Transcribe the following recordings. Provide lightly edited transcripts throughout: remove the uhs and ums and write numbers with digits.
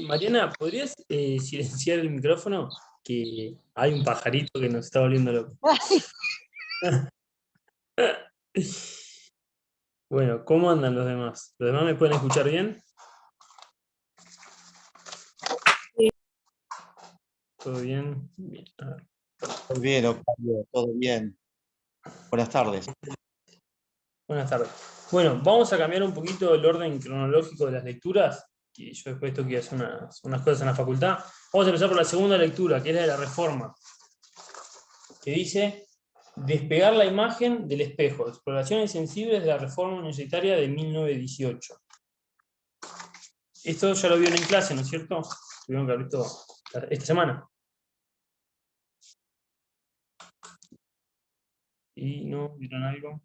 Mariana, ¿podrías silenciar el micrófono? Que hay un pajarito que nos está volviendo loco. Bueno, ¿cómo andan los demás? ¿Los demás me pueden escuchar bien? ¿Todo bien? Bien. A ver. Muy bien, Octavio, todo bien. Buenas tardes. Buenas tardes. Bueno, vamos a cambiar un poquito el orden cronológico de las lecturas, que yo después tengo que hacer unas cosas en la facultad. Vamos a empezar por la segunda lectura, que es la de la Reforma, que dice: despegar la imagen del espejo, exploraciones sensibles de la Reforma Universitaria de 1918. Esto ya lo vieron en clase, ¿no es cierto? Tuvieron que haber visto esta semana. ¿Y no vieron algo?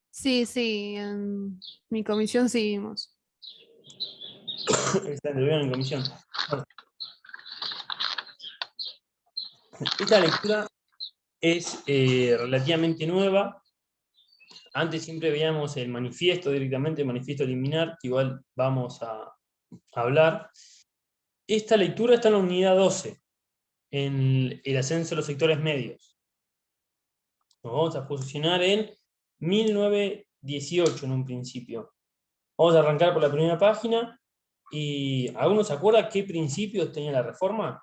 Sí, en mi comisión seguimos. Excelente, lo vieron en comisión. Bueno, esta lectura es relativamente nueva. Antes siempre veíamos el manifiesto directamente, el manifiesto liminar, que igual vamos a hablar. Esta lectura está en la unidad 12, en el ascenso de los sectores medios. Nos vamos a posicionar en 1918 en un principio. Vamos a arrancar por la primera página. ¿Y alguno se acuerda qué principios tenía la reforma?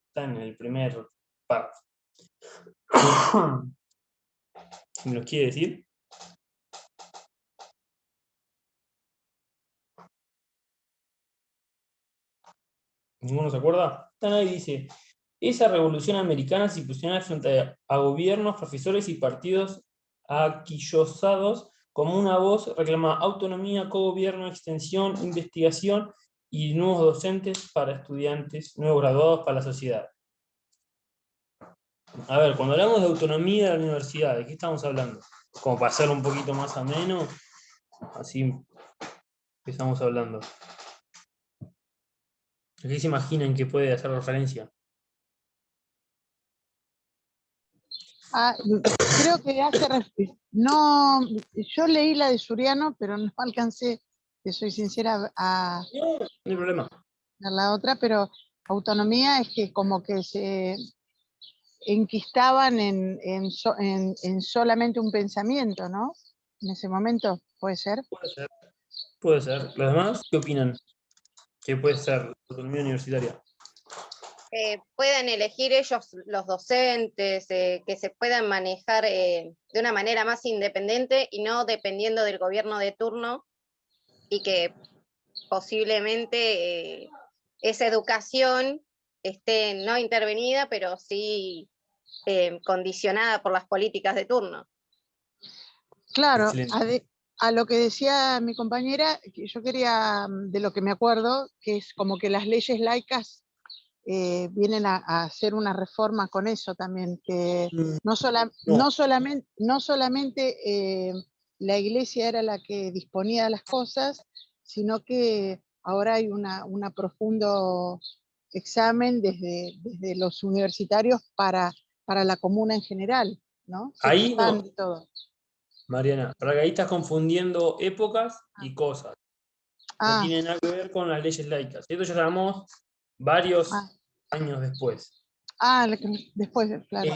Está en el primer párrafo. ¿Me los quiere decir? ¿Ninguno se acuerda? Están ahí, dice: esa revolución americana se posicionaba frente a gobiernos, profesores y partidos aquillosados como una voz, reclama autonomía, cogobierno, extensión, investigación y nuevos docentes para estudiantes, nuevos graduados para la sociedad. A ver, cuando hablamos de autonomía de la universidad, ¿de qué estamos hablando? Como para hacerlo un poquito más ameno, así empezamos hablando. ¿A qué se imaginan que puede hacer referencia? Creo que no, yo leí la de Suriano, pero no alcancé, te soy sincera, a No, no hay problema. ver la otra, pero autonomía es que como que se enquistaban en solamente un pensamiento, ¿no? En ese momento, ¿puede ser? Puede ser. Puede ser. ¿Los demás qué opinan? ¿Qué puede ser la autonomía universitaria? Puedan elegir ellos los docentes, que se puedan manejar de una manera más independiente y no dependiendo del gobierno de turno, y que posiblemente esa educación esté no intervenida, pero sí condicionada por las políticas de turno. Claro, Excelente. a lo que decía mi compañera, que yo quería, de lo que me acuerdo, que es como que las leyes laicas vienen a hacer una reforma con eso también, que no solamente la iglesia era la que disponía de las cosas, sino que ahora hay un profundo examen desde los universitarios para la comuna en general, ¿no? Se Ahí no, expande todo. Mariana, para que ahí estás confundiendo épocas y cosas. No tiene nada que ver con las leyes laicas. Esto ya sabemos varios años después. Después, claro.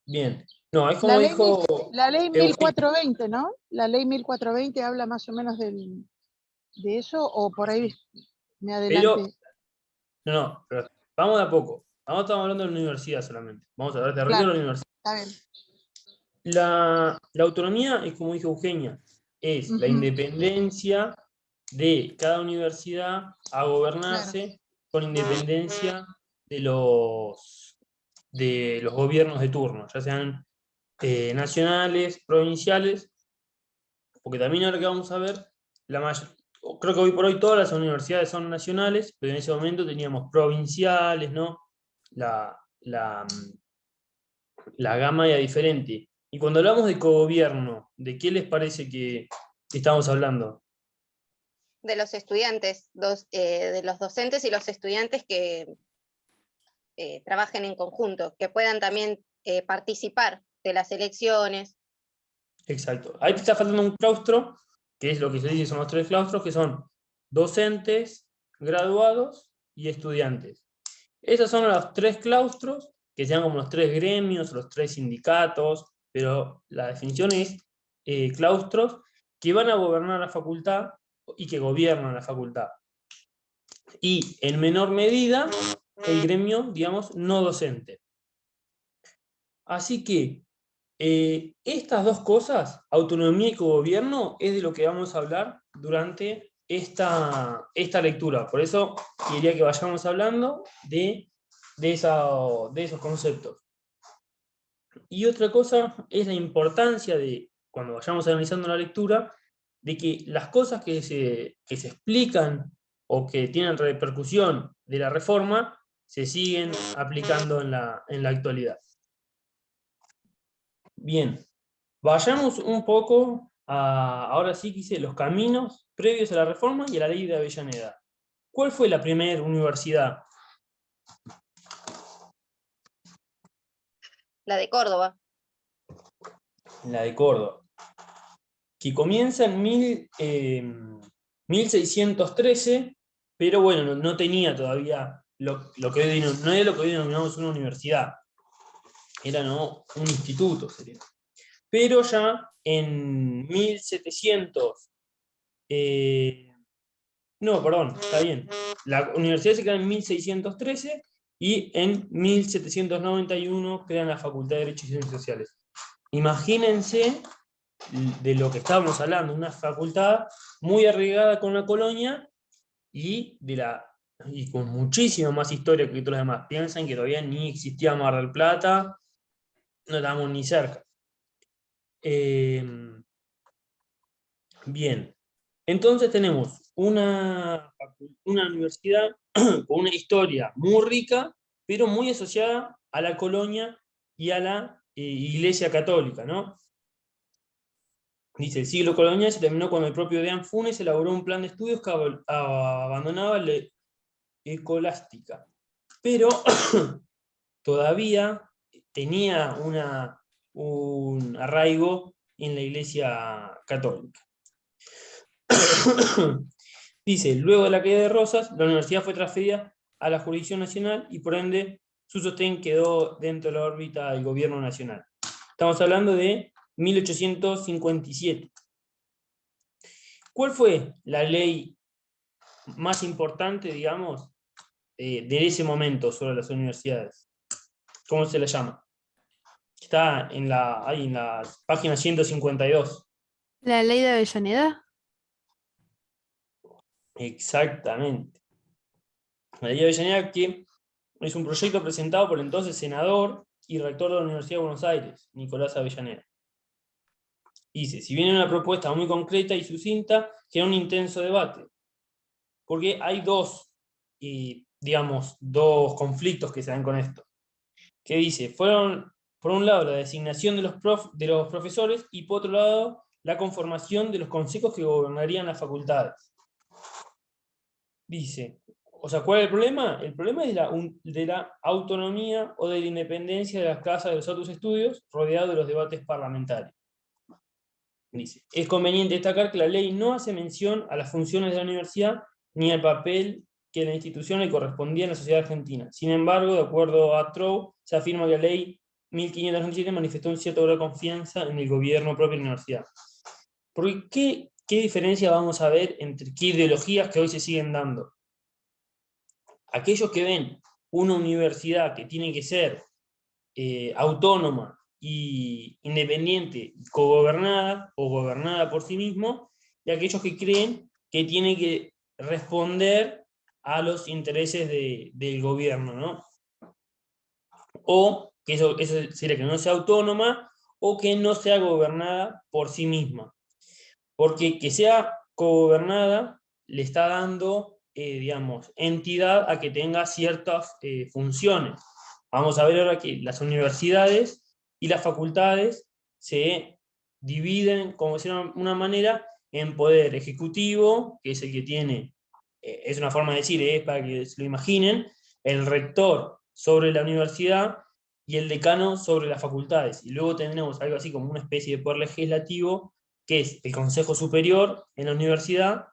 Bien. No, es como dijo La ley Eugenio. 1420, ¿no? La ley 1420 habla más o menos de eso, o por ahí me adelanté. Pero vamos de a poco. Estamos hablando de la universidad solamente. Vamos a hablar de Claro, la universidad. está bien. La autonomía es, como dijo Eugenia, es la independencia de cada universidad a gobernarse con independencia de los gobiernos de turno, ya sean nacionales, provinciales, porque también ahora que vamos a ver, creo que hoy por hoy todas las universidades son nacionales, pero en ese momento teníamos provinciales, ¿no? La gama era diferente. Y cuando hablamos de cogobierno, ¿de qué les parece que estamos hablando? De los estudiantes, de los docentes y los estudiantes que trabajen en conjunto, que puedan también participar de las elecciones. Exacto. Ahí te está faltando un claustro, que es lo que se dice son los tres claustros, que son docentes, graduados y estudiantes. Esos son los 3 claustros, que sean como los 3 gremios, los 3 sindicatos, pero la definición es claustros que van a gobernar la facultad y que gobiernan la facultad. Y en menor medida, el gremio, digamos, no docente. Así que estas dos cosas, autonomía y cogobierno, es de lo que vamos a hablar durante esta lectura. Por eso quería que vayamos hablando de esos conceptos. Y otra cosa es la importancia de, cuando vayamos analizando la lectura, de que las cosas que se explican o que tienen repercusión de la reforma se siguen aplicando en la actualidad. Bien, vayamos un poco ahora sí que hice los caminos previos a la reforma y a la ley de Avellaneda. ¿Cuál fue la primera universidad? La de Córdoba. La de Córdoba, que comienza en 1613, pero bueno, no tenía todavía lo que hoy, no era lo que hoy denominamos una universidad, era un instituto, sería. Pero ya en 1700, no, perdón, está bien, la universidad se crea en 1613 y en 1791 crean la Facultad de Derecho y Ciencias Sociales. Imagínense de lo que estábamos hablando, una facultad muy arraigada con la colonia y con muchísima más historia que todos los demás. Piensan que todavía ni existía Mar del Plata, no estábamos ni cerca. Bien, entonces tenemos una universidad con una historia muy rica, pero muy asociada a la colonia y a la Iglesia Católica, ¿no? Dice, el siglo colonial se terminó cuando el propio Deán Funes elaboró un plan de estudios que abandonaba la escolástica, pero todavía tenía un arraigo en la Iglesia Católica. Dice, luego de la caída de Rosas, la universidad fue transferida a la jurisdicción nacional y por ende su sostén quedó dentro de la órbita del gobierno nacional. Estamos hablando de 1857. ¿Cuál fue la ley más importante, digamos, de ese momento sobre las universidades? ¿Cómo se la llama? Está ahí en la página 152. ¿La ley de Avellaneda? Exactamente. La ley de Avellaneda, que es un proyecto presentado por el entonces senador y rector de la Universidad de Buenos Aires, Nicolás Avellaneda. Dice, si bien es una propuesta muy concreta y sucinta, genera un intenso debate. Porque hay dos conflictos que se dan con esto. Que dice, fueron, por un lado, la designación de los profesores y por otro lado, la conformación de los consejos que gobernarían las facultades. Dice, o sea, ¿cuál es el problema? El problema es de la autonomía o de la independencia de las casas de los otros estudios, rodeado de los debates parlamentarios. Dice, es conveniente destacar que la ley no hace mención a las funciones de la universidad ni al papel que la institución le correspondía en la sociedad argentina. Sin embargo, de acuerdo a Trow, se afirma que la ley 1597 manifestó un cierto grado de confianza en el gobierno propio de la universidad. Porque, ¿qué diferencia vamos a ver entre qué ideologías que hoy se siguen dando? Aquellos que ven una universidad que tiene que ser autónoma y independiente, cogobernada o gobernada por sí mismo, y aquellos que creen que tiene que responder a los intereses del gobierno, ¿no? O que eso sería que no sea autónoma o que no sea gobernada por sí misma. Porque que sea cogobernada le está dando, entidad a que tenga ciertas funciones. Vamos a ver ahora que las universidades y las facultades se dividen, como decir de una manera, en poder ejecutivo, que es el que tiene, es una forma de decir, para que se lo imaginen, el rector sobre la universidad y el decano sobre las facultades. Y luego tendremos algo así como una especie de poder legislativo, que es el Consejo Superior en la universidad,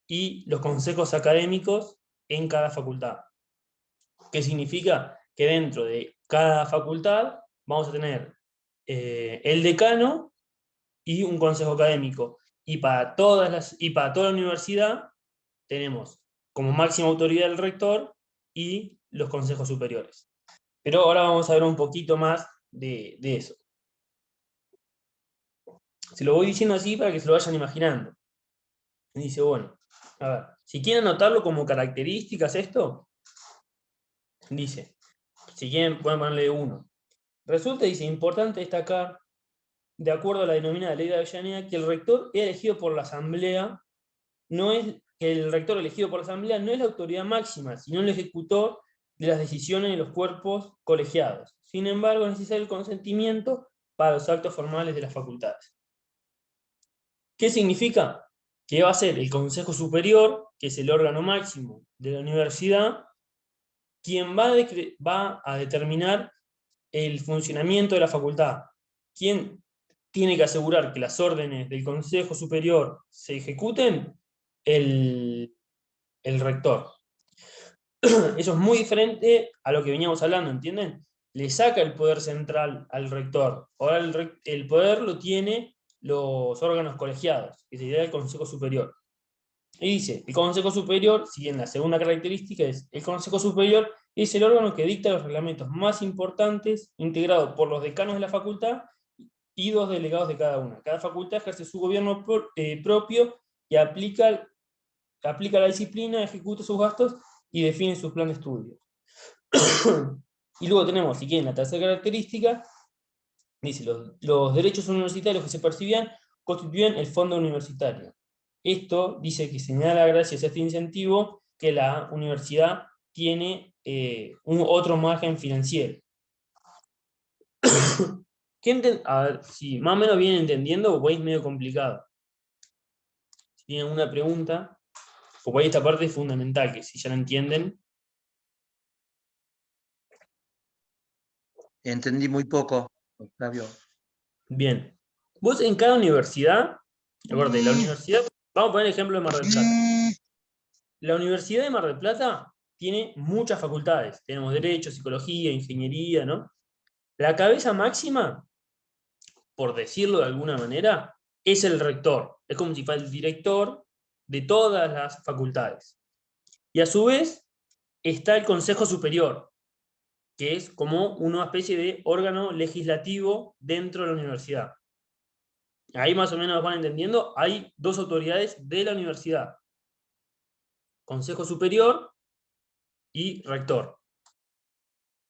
y los consejos académicos en cada facultad. ¿Qué significa? Que dentro de cada facultad vamos a tener el decano y un consejo académico. Y para toda la universidad tenemos como máxima autoridad el rector y los consejos superiores. Pero ahora vamos a ver un poquito más de eso. Se lo voy diciendo así para que se lo vayan imaginando. Dice, bueno, a ver, si quieren anotarlo como características esto, dice, si quieren pueden ponerle 1. Resulta, dice, importante destacar, de acuerdo a la denominada ley de Avellaneda, que el rector elegido por la asamblea no es la autoridad máxima, sino el ejecutor de las decisiones de los cuerpos colegiados. Sin embargo, es necesario el consentimiento para los actos formales de las facultades. ¿Qué significa? Que va a ser el Consejo Superior, que es el órgano máximo de la universidad, quien va a determinar el funcionamiento de la facultad. ¿Quién tiene que asegurar que las órdenes del Consejo Superior se ejecuten? El rector. Eso es muy diferente a lo que veníamos hablando, ¿entienden? Le saca el poder central al rector. Ahora el poder lo tiene los órganos colegiados, que sería el Consejo Superior. Y dice, el Consejo Superior, si bien la segunda característica es, el Consejo Superior es el órgano que dicta los reglamentos más importantes, integrado por los decanos de la facultad y 2 delegados de cada una. Cada facultad ejerce su gobierno propio y aplica la disciplina, ejecuta sus gastos y define su plan de estudio. Y luego tenemos, si quieren, la tercera característica, dice, los derechos universitarios que se percibían constituyen el fondo universitario. Esto dice que señala, gracias a este incentivo, que la universidad tiene otro margen financiero. A ver, si más o menos vienen entendiendo, o es medio complicado. Si tienen una pregunta, porque esta parte es fundamental, que si ya la entienden. Entendí muy poco, Octavio. Bien. Vos en cada universidad, acuérdate, la universidad, vamos a poner el ejemplo de Mar del Plata. La Universidad de Mar del Plata tiene muchas facultades. Tenemos Derecho, Psicología, Ingeniería, ¿no? La cabeza máxima, por decirlo de alguna manera, es el rector. Es como si fuera el director de todas las facultades. Y a su vez está el Consejo Superior, que es como una especie de órgano legislativo dentro de la universidad. Ahí más o menos van entendiendo, hay 2 autoridades de la universidad. Consejo Superior y rector.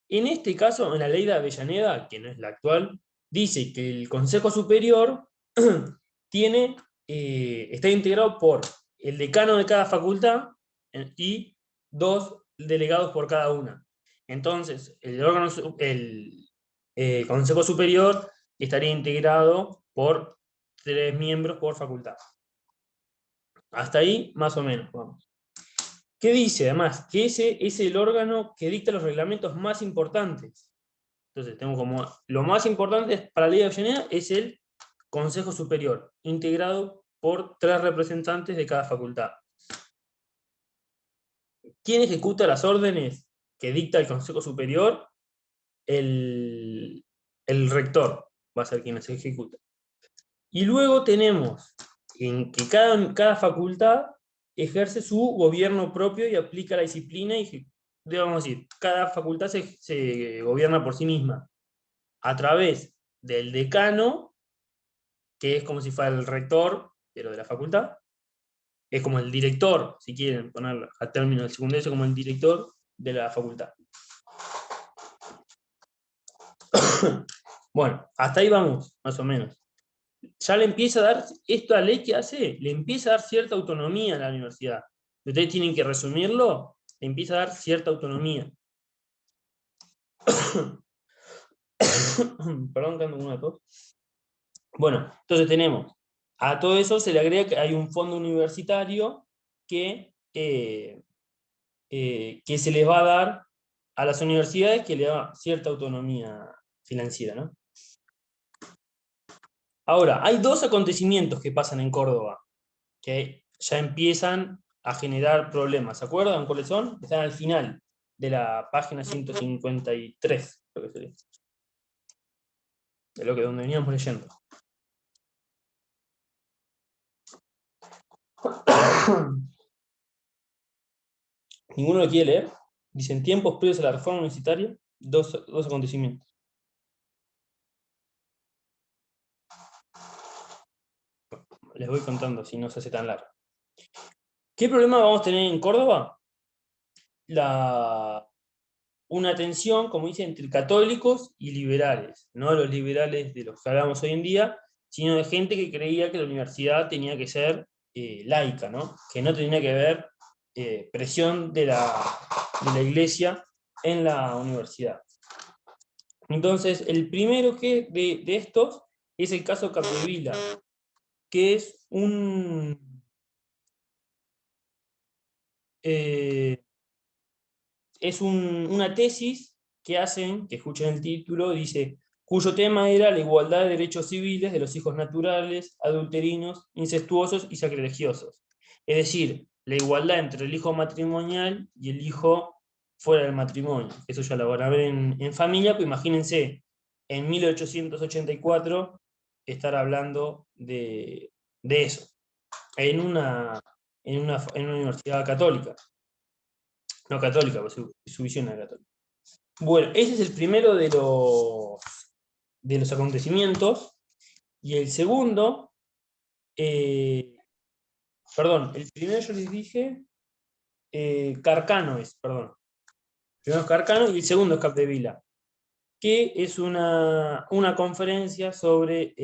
En este caso, en la ley de Avellaneda, que no es la actual, dice que el Consejo Superior está integrado por el decano de cada facultad y 2 delegados por cada una. Entonces, el Consejo Superior estaría integrado por 3 miembros por facultad. Hasta ahí, más o menos, vamos. ¿Qué dice además? Que ese es el órgano que dicta los reglamentos más importantes. Entonces, tengo como lo más importante para la ley de Avellaneda es el Consejo Superior, integrado por 3 representantes de cada facultad. ¿Quién ejecuta las órdenes que dicta el Consejo Superior? El rector va a ser quien las ejecuta. Y luego tenemos en que cada facultad ejerce su gobierno propio y aplica la disciplina y, vamos a decir, cada facultad se gobierna por sí misma a través del decano, que es como si fuera el rector, pero de la facultad, es como el director, si quieren ponerlo a término del secundario, como el director de la facultad. Bueno, hasta ahí vamos, más o menos. Ya le empieza a dar, esta ley que hace, le empieza a dar cierta autonomía a la universidad. Ustedes tienen que resumirlo, le empieza a dar cierta autonomía. Perdón que ando con una tos. Bueno, entonces tenemos, a todo eso se le agrega que hay un fondo universitario que se les va a dar a las universidades, que le da cierta autonomía financiera, ¿no? Ahora, hay 2 acontecimientos que pasan en Córdoba, que ya empiezan a generar problemas. ¿Se acuerdan cuáles son? Están al final de la página 153, creo que sería. De donde veníamos leyendo. ¿Ninguno lo quiere leer? Dicen tiempos previos a la reforma universitaria, dos acontecimientos. Les voy contando, si no se hace tan largo. ¿Qué problema vamos a tener en Córdoba? Una tensión, como dice, entre católicos y liberales. No los liberales de los que hablamos hoy en día, sino de gente que creía que la universidad tenía que ser laica, ¿no? Que no tenía que haber presión de la iglesia en la universidad. Entonces, el primero de estos es el caso Capdevila, que es una tesis que hacen, que escuchen el título, dice, cuyo tema era la igualdad de derechos civiles de los hijos naturales, adulterinos, incestuosos y sacrilegiosos. Es decir, la igualdad entre el hijo matrimonial y el hijo fuera del matrimonio. Eso ya lo van a ver en familia, pues imagínense, en 1884 estar hablando de eso, en una universidad católica. No católica, pues su visión era católica. Bueno, ese es el primero de los acontecimientos. Y el segundo, perdón, el primero yo les dije, Carcano es, perdón. El primero es Carcano y el segundo es Capdevila, que es una conferencia sobre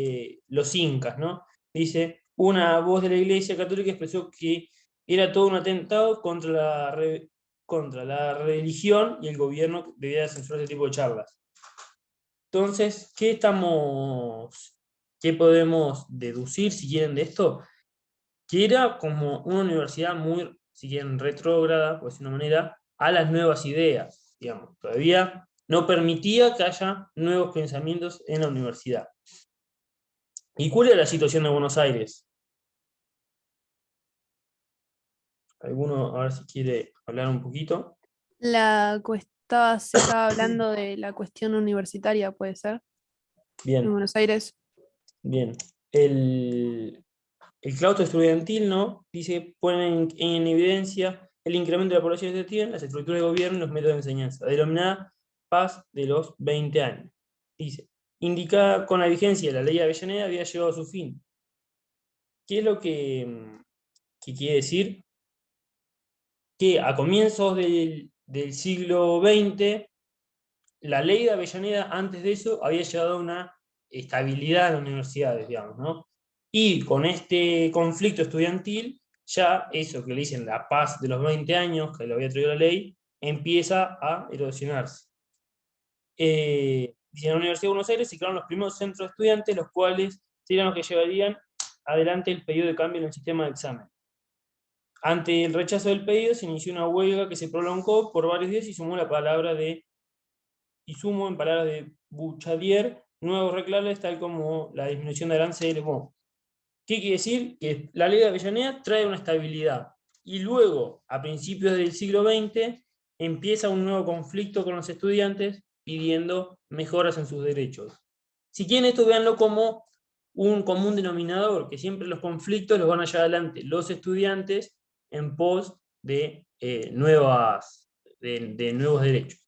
los incas, ¿no? Dice, una voz de la Iglesia Católica expresó que era todo un atentado contra la religión y el gobierno debía censurar ese tipo de charlas. Entonces, ¿qué podemos deducir, si quieren, de esto? Que era como una universidad muy, si quieren, retrógrada, por decir una manera, a las nuevas ideas, digamos. Todavía no permitía que haya nuevos pensamientos en la universidad. ¿Y cuál era la situación de Buenos Aires? ¿Alguno, a ver si quiere hablar un poquito? Se estaba hablando de la cuestión universitaria, ¿puede ser? Bien. En Buenos Aires. Bien. El claustro estudiantil, ¿no? Dice, ponen en evidencia el incremento de la población estudiantil, las estructuras de gobierno y los métodos de enseñanza, denominada paz de los 20 años. Dice, indicada con la vigencia de la ley de Avellaneda, había llegado a su fin. ¿Qué es lo que quiere decir? Que a comienzos del siglo XX, la ley de Avellaneda, antes de eso, había llegado a una estabilidad en las universidades, digamos, ¿no? Y con este conflicto estudiantil, ya eso que le dicen la paz de los 20 años, que lo había traído la ley, empieza a erosionarse. En la Universidad de Buenos Aires se crearon los primeros centros de estudiantes, los cuales serían los que llevarían adelante el pedido de cambio en el sistema de examen. Ante el rechazo del pedido, se inició una huelga que se prolongó por varios días y sumo en palabras de Bouchadier, nuevos reclamos tal como la disminución de aranceles. ¿Qué quiere decir? Que la ley de Avellaneda trae una estabilidad. Y luego, a principios del siglo XX, empieza un nuevo conflicto con los estudiantes pidiendo mejoras en sus derechos. Si quieren esto, véanlo como un común denominador, que siempre los conflictos los van a llevar adelante los estudiantes en pos de nuevos derechos.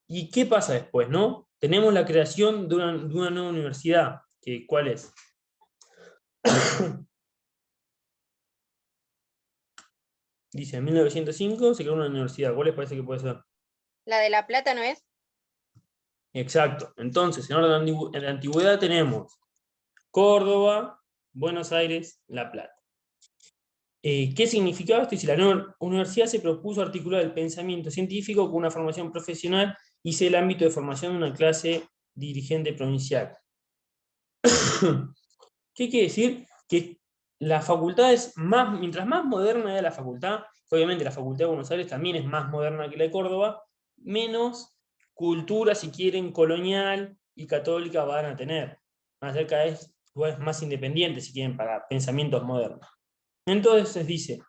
¿Y qué pasa después, no? Tenemos la creación de una nueva universidad. ¿Cuál es? Dice, en 1905 se creó una universidad. ¿Cuál les parece que puede ser? ¿La de La Plata no es? Exacto. Entonces, en orden de antigüedad tenemos Córdoba, Buenos Aires, La Plata. ¿Qué significaba esto? Dice, la nueva universidad se propuso articular el pensamiento científico con una formación profesional y el ámbito de formación de una clase dirigente provincial. ¿Qué quiere decir? Que la facultad mientras más moderna era la facultad, obviamente la Facultad de Buenos Aires también es más moderna que la de Córdoba, menos cultura, si quieren, colonial y católica van a tener. Van a ser cada vez más independientes, si quieren, para pensamientos modernos. Entonces dice,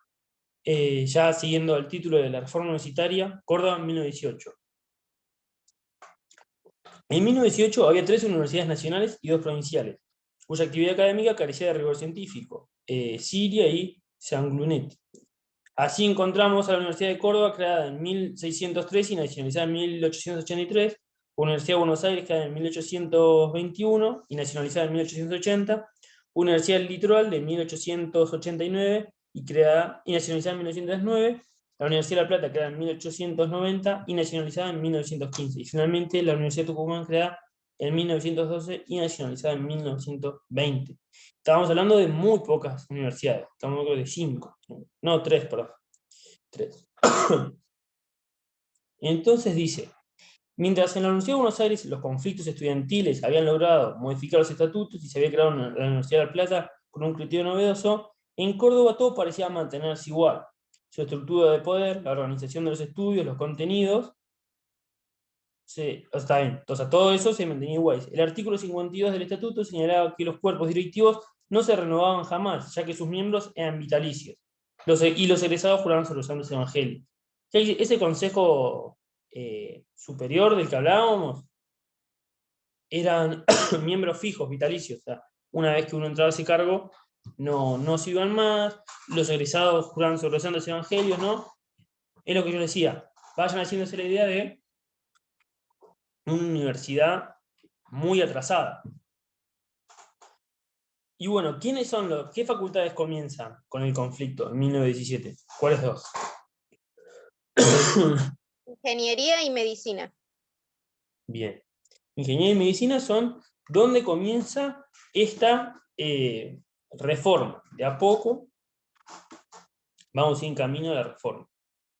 ya siguiendo el título de la reforma universitaria, Córdoba en 1918. En 1918 había 3 universidades nacionales y 2 provinciales, cuya actividad académica carecía de rigor científico, Siria y Sanglunet. Así encontramos a la Universidad de Córdoba, creada en 1603 y nacionalizada en 1883, Universidad de Buenos Aires, creada en 1821 y nacionalizada en 1880, Universidad del Litoral de 1889 y nacionalizada en 1909, la Universidad de La Plata, creada en 1890 y nacionalizada en 1915, y finalmente la Universidad de Tucumán, creada en 1912 y nacionalizada en 1920. Estábamos hablando de muy pocas universidades, estamos hablando de 5, no 3, perdón. 3. Entonces dice, mientras en la Universidad de Buenos Aires los conflictos estudiantiles habían logrado modificar los estatutos y se había creado la Universidad de La Plata con un criterio novedoso, en Córdoba todo parecía mantenerse igual. Su estructura de poder, la organización de los estudios, los contenidos, está bien, entonces todo eso se mantenía igual. El artículo 52 del estatuto señalaba que los cuerpos directivos no se renovaban jamás, ya que sus miembros eran vitalicios. Y los egresados juraban sobre los santos evangelios. Ese consejo superior del que hablábamos eran miembros fijos, vitalicios. O sea, una vez que uno entraba a ese cargo, no se iban más, los egresados juraban sobre los santos evangelios, ¿no? Es lo que yo decía, vayan haciéndose la idea de una universidad muy atrasada. Y bueno, ¿qué facultades comienzan con el conflicto en 1917? ¿Cuáles 2? Ingeniería y medicina. Bien. Ingeniería y medicina son donde comienza esta reforma. De a poco vamos en camino a la reforma.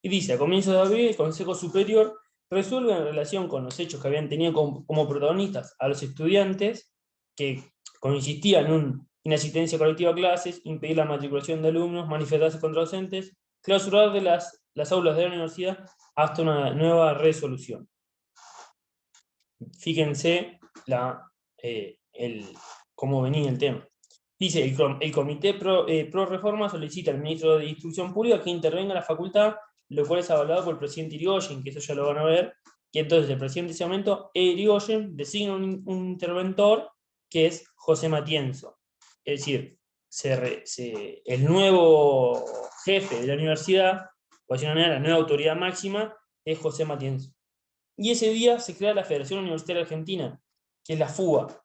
Y dice, a comienzos de abril, el Consejo Superior resuelve en relación con los hechos que habían tenido como protagonistas a los estudiantes, que consistía en una asistencia colectiva a clases, impedir la matriculación de alumnos, manifestarse contra docentes, clausurar de las aulas de la universidad hasta una nueva resolución. Fíjense cómo venía el tema. Dice, el Comité Pro Reforma solicita al Ministro de Instrucción Pública que intervenga en la facultad, lo cual es avalado por el presidente Irigoyen, que eso ya lo van a ver, que entonces el presidente de ese momento, Irigoyen, designa un interventor que es José Matienzo. Es decir, el nuevo jefe de la universidad, o de alguna manera, la nueva autoridad máxima, es José Matienzo. Y ese día se crea la Federación Universitaria Argentina, que es la FUBA,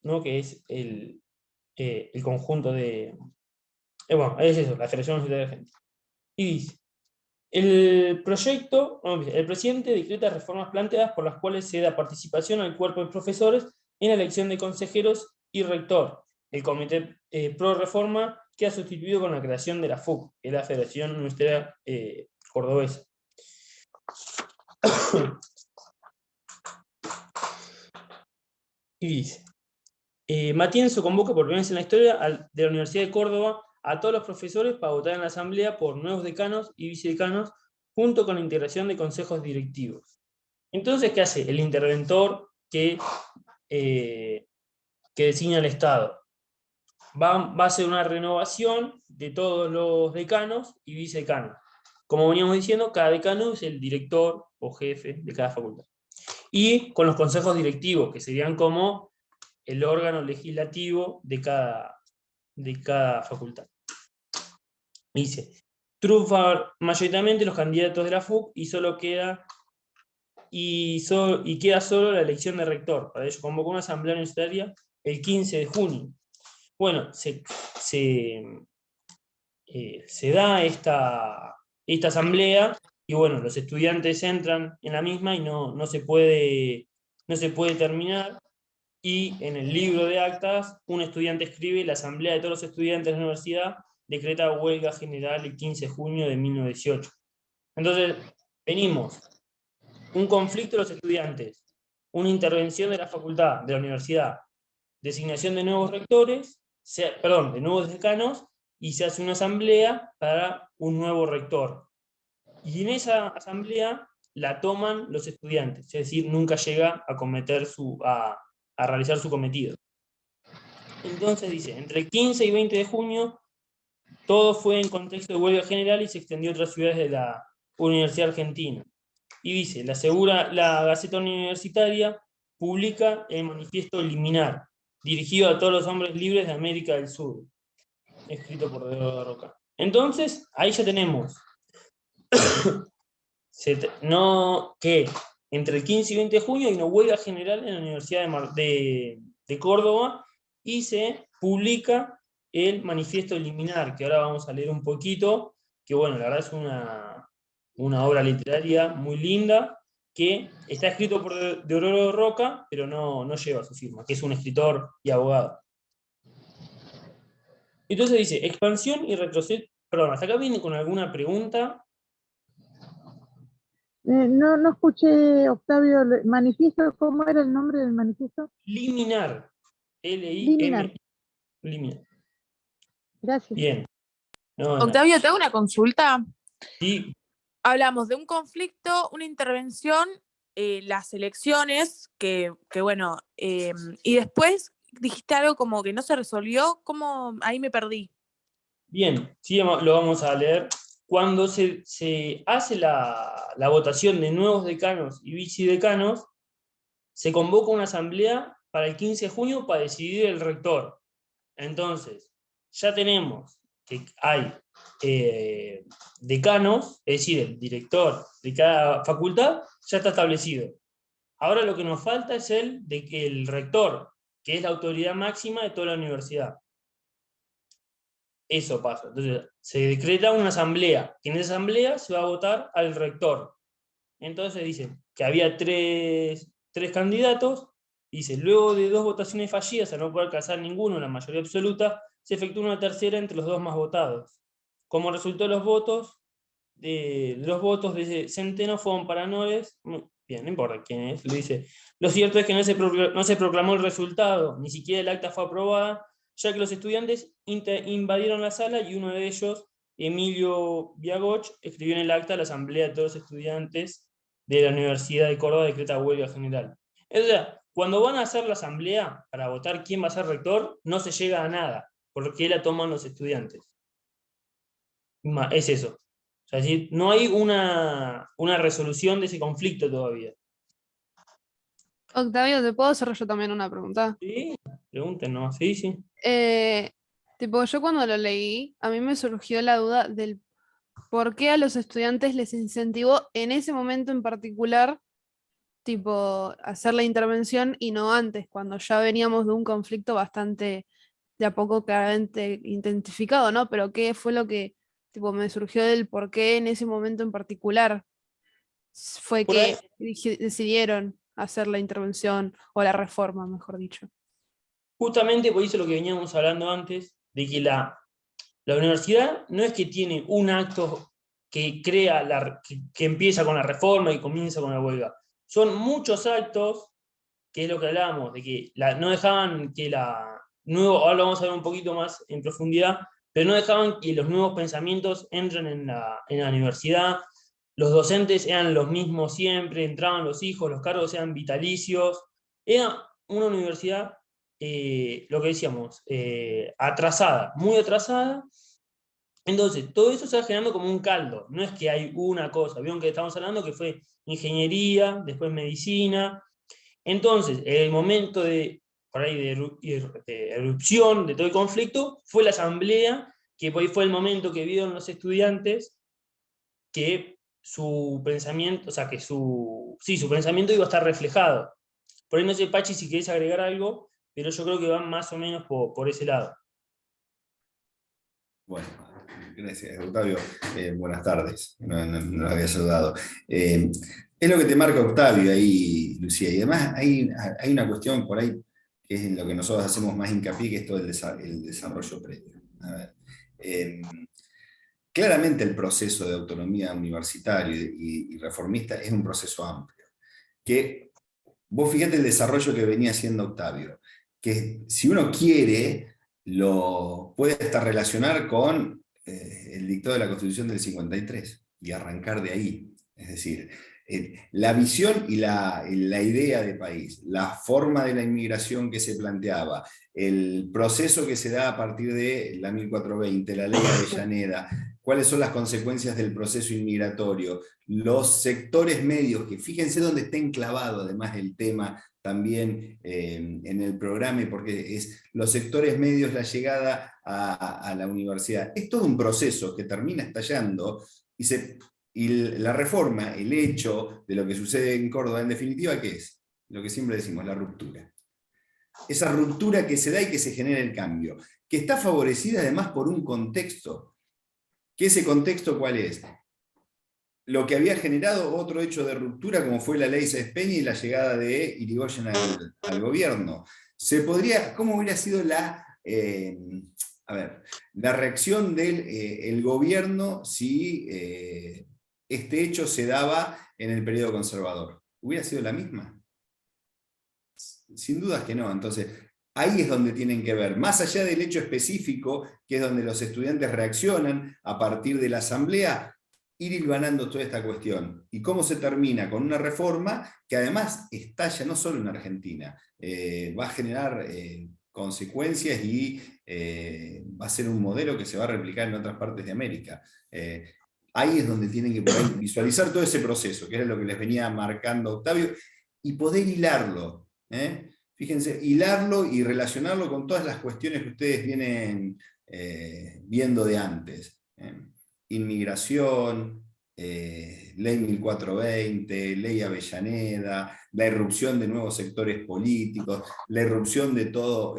¿no? Que es el conjunto de... bueno, es eso, la Federación Universitaria Argentina. Y dice, el presidente decreta reformas planteadas por las cuales se da participación al cuerpo de profesores en la elección de consejeros y rector. El Comité Pro Reforma queda sustituido con la creación de la FUC, que es la Federación Universitaria Cordobesa. Y dice, Matienzo convoca por primera vez en la historia de la Universidad de Córdoba a todos los profesores para votar en la asamblea por nuevos decanos y vicedecanos, junto con la integración de consejos directivos. Entonces, ¿qué hace el interventor que designa el Estado? Va a hacer una renovación de todos los decanos y vicedecanos. Como veníamos diciendo, cada decano es el director o jefe de cada facultad. Y con los consejos directivos, que serían como el órgano legislativo de cada facultad. Dice, triunfan mayoritariamente los candidatos de la FUC y queda solo la elección de rector. Para ello convocó una asamblea universitaria el 15 de junio. Bueno, se da esta asamblea y bueno, los estudiantes entran en la misma y no se puede terminar. Y en el libro de actas, un estudiante escribe: la asamblea de todos los estudiantes de la universidad decreta huelga general el 15 de junio de 1918. Entonces, venimos, un conflicto de los estudiantes, una intervención de la facultad, de la universidad, designación de nuevos rectores, de nuevos decanos, y se hace una asamblea para un nuevo rector. Y en esa asamblea la toman los estudiantes, es decir, nunca llega a realizar su cometido. Entonces dice, entre el 15 y 20 de junio Todo fue en contexto de huelga general y se extendió a otras ciudades de la Universidad Argentina. Y dice, la Gaceta Universitaria publica el manifiesto Liminar, dirigido a todos los hombres libres de América del Sur, escrito por Deodoro Roca. Entonces, ahí ya tenemos que entre el 15 y 20 de junio hay una huelga general en la Universidad de Córdoba y se publica el manifiesto Liminar, que ahora vamos a leer un poquito, que bueno, la verdad es una obra literaria muy linda, que está escrito por Deodoro Roca, pero no lleva su firma, que es un escritor y abogado. Entonces dice, expansión y retroceso. Perdón, hasta acá viene con alguna pregunta. No escuché, Octavio, manifiesto, ¿cómo era el nombre del manifiesto? Liminar. Liminar. Liminar. Gracias. Bien. Octavio, te hago una consulta. Sí. Hablamos de un conflicto, una intervención, las elecciones, que bueno, y después dijiste algo como que no se resolvió, ¿cómo? Ahí me perdí. Bien, sí, lo vamos a leer. Cuando se hace la votación de nuevos decanos y vicedecanos, se convoca una asamblea para el 15 de junio para decidir el rector. Entonces, ya tenemos que hay decanos, es decir, el director de cada facultad ya está establecido. Ahora lo que nos falta es el rector, que es la autoridad máxima de toda la universidad. Eso pasa. Entonces, se decreta una asamblea, que en esa asamblea se va a votar al rector. Entonces dice que había tres candidatos, dice, luego de 2 votaciones fallidas, a no poder alcanzar ninguno, la mayoría absoluta, se efectuó una tercera entre los 2 más votados. Como resultó los votos de Centeno fueron para Nores, bien, no importa quién es, le dice, lo cierto es que no se proclamó el resultado, ni siquiera el acta fue aprobada, ya que los estudiantes invadieron la sala y uno de ellos, Emilio Viagoch, escribió en el acta la asamblea de todos los estudiantes de la Universidad de Córdoba decreta huelga general. O sea, cuando van a hacer la asamblea para votar quién va a ser rector, no se llega a nada, porque la toman los estudiantes. Es eso. O sea, es decir, no hay una resolución de ese conflicto todavía. Octavio, ¿te puedo hacer yo también una pregunta? Sí, pregunten nomás, sí, sí. Tipo, yo cuando lo leí, a mí me surgió la duda del por qué a los estudiantes les incentivó en ese momento en particular, tipo, hacer la intervención y no antes, cuando ya veníamos de un conflicto bastante de a poco claramente identificado, ¿no? Pero qué fue lo que, tipo, me surgió del por qué en ese momento en particular fue Por que ahí, decidieron hacer la intervención o la reforma, mejor dicho. justamente por eso lo que veníamos hablando antes, de que la universidad no es que tiene un acto que crea, que empieza con la reforma y comienza con la huelga. Son muchos actos, que es lo que hablábamos, de que no dejaban que ahora lo vamos a ver un poquito más en profundidad, pero no dejaban que los nuevos pensamientos entren en la universidad. Los docentes eran los mismos siempre, entraban los hijos, los cargos eran vitalicios. Era una universidad, lo que decíamos, atrasada, muy atrasada. Entonces, todo eso se va generando como un caldo. No es que hay una cosa. Vieron que estamos hablando que fue ingeniería, después medicina. Entonces, el momento por ahí de erupción de todo el conflicto fue la asamblea, que por ahí fue el momento que vieron los estudiantes que su pensamiento, o sea, que su pensamiento iba a estar reflejado. Por ahí no sé, Pachi, si querés agregar algo, pero yo creo que van más o menos por ese lado. Bueno, gracias, Octavio. Buenas tardes, no los había saludado. Es lo que te marca Octavio ahí, Lucía, y además hay una cuestión por ahí que es en lo que nosotros hacemos más hincapié, que es todo el desarrollo previo. A ver, claramente el proceso de autonomía universitaria y reformista es un proceso amplio, que vos fíjate el desarrollo que venía haciendo Octavio, que si uno quiere, lo puede hasta relacionar con el dictado de la Constitución del 53 y arrancar de ahí. Es decir, La visión y la idea de país, la forma de la inmigración que se planteaba, el proceso que se da a partir de la 1420, la ley Avellaneda, cuáles son las consecuencias del proceso inmigratorio, los sectores medios, que fíjense dónde está enclavado además el tema también en el programa, porque es los sectores medios, la llegada a la universidad. Es todo un proceso que termina estallando y la reforma, el hecho de lo que sucede en Córdoba, en definitiva, ¿qué es? Lo que siempre decimos, la ruptura. Esa ruptura que se da y que se genera el cambio, que está favorecida además por un contexto. ¿Que ese contexto cuál es? Lo que había generado otro hecho de ruptura, como fue la ley Sespeña y la llegada de Irigoyen al gobierno. ¿Cómo hubiera sido la reacción del gobierno si este hecho se daba en el periodo conservador? ¿Hubiera sido la misma? Sin dudas que no. Entonces, ahí es donde tienen que ver, más allá del hecho específico, que es donde los estudiantes reaccionan a partir de la asamblea, ir hilvanando toda esta cuestión. Y cómo se termina con una reforma que además estalla no solo en Argentina, va a generar consecuencias y va a ser un modelo que se va a replicar en otras partes de América. Ahí es donde tienen que poder visualizar todo ese proceso, que era lo que les venía marcando Octavio, y poder hilarlo. Fíjense, hilarlo y relacionarlo con todas las cuestiones que ustedes vienen viendo de antes. Inmigración, ley 1420, ley Avellaneda, la irrupción de nuevos sectores políticos, la irrupción de todo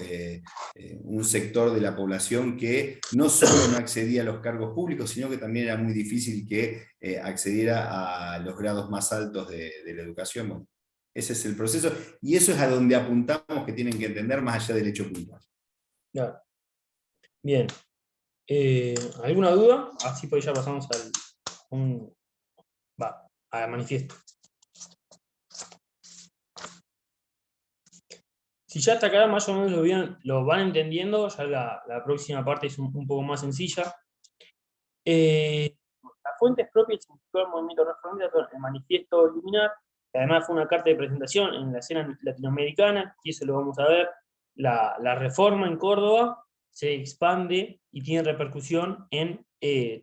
un sector de la población que no solo no accedía a los cargos públicos, sino que también era muy difícil que accediera a los grados más altos de la educación. Bueno, ese es el proceso, y eso es a donde apuntamos, que tienen que entender más allá del hecho puntual. Claro. Bien. ¿Alguna duda? Así pues ya pasamos al manifiesto. Si ya hasta acá más o menos lo van entendiendo, ya la próxima parte es un poco más sencilla. Las fuentes propias del movimiento reformista son el manifiesto Liminar, que además fue una carta de presentación en la escena latinoamericana, y eso lo vamos a ver. La reforma en Córdoba se expande y tiene repercusión en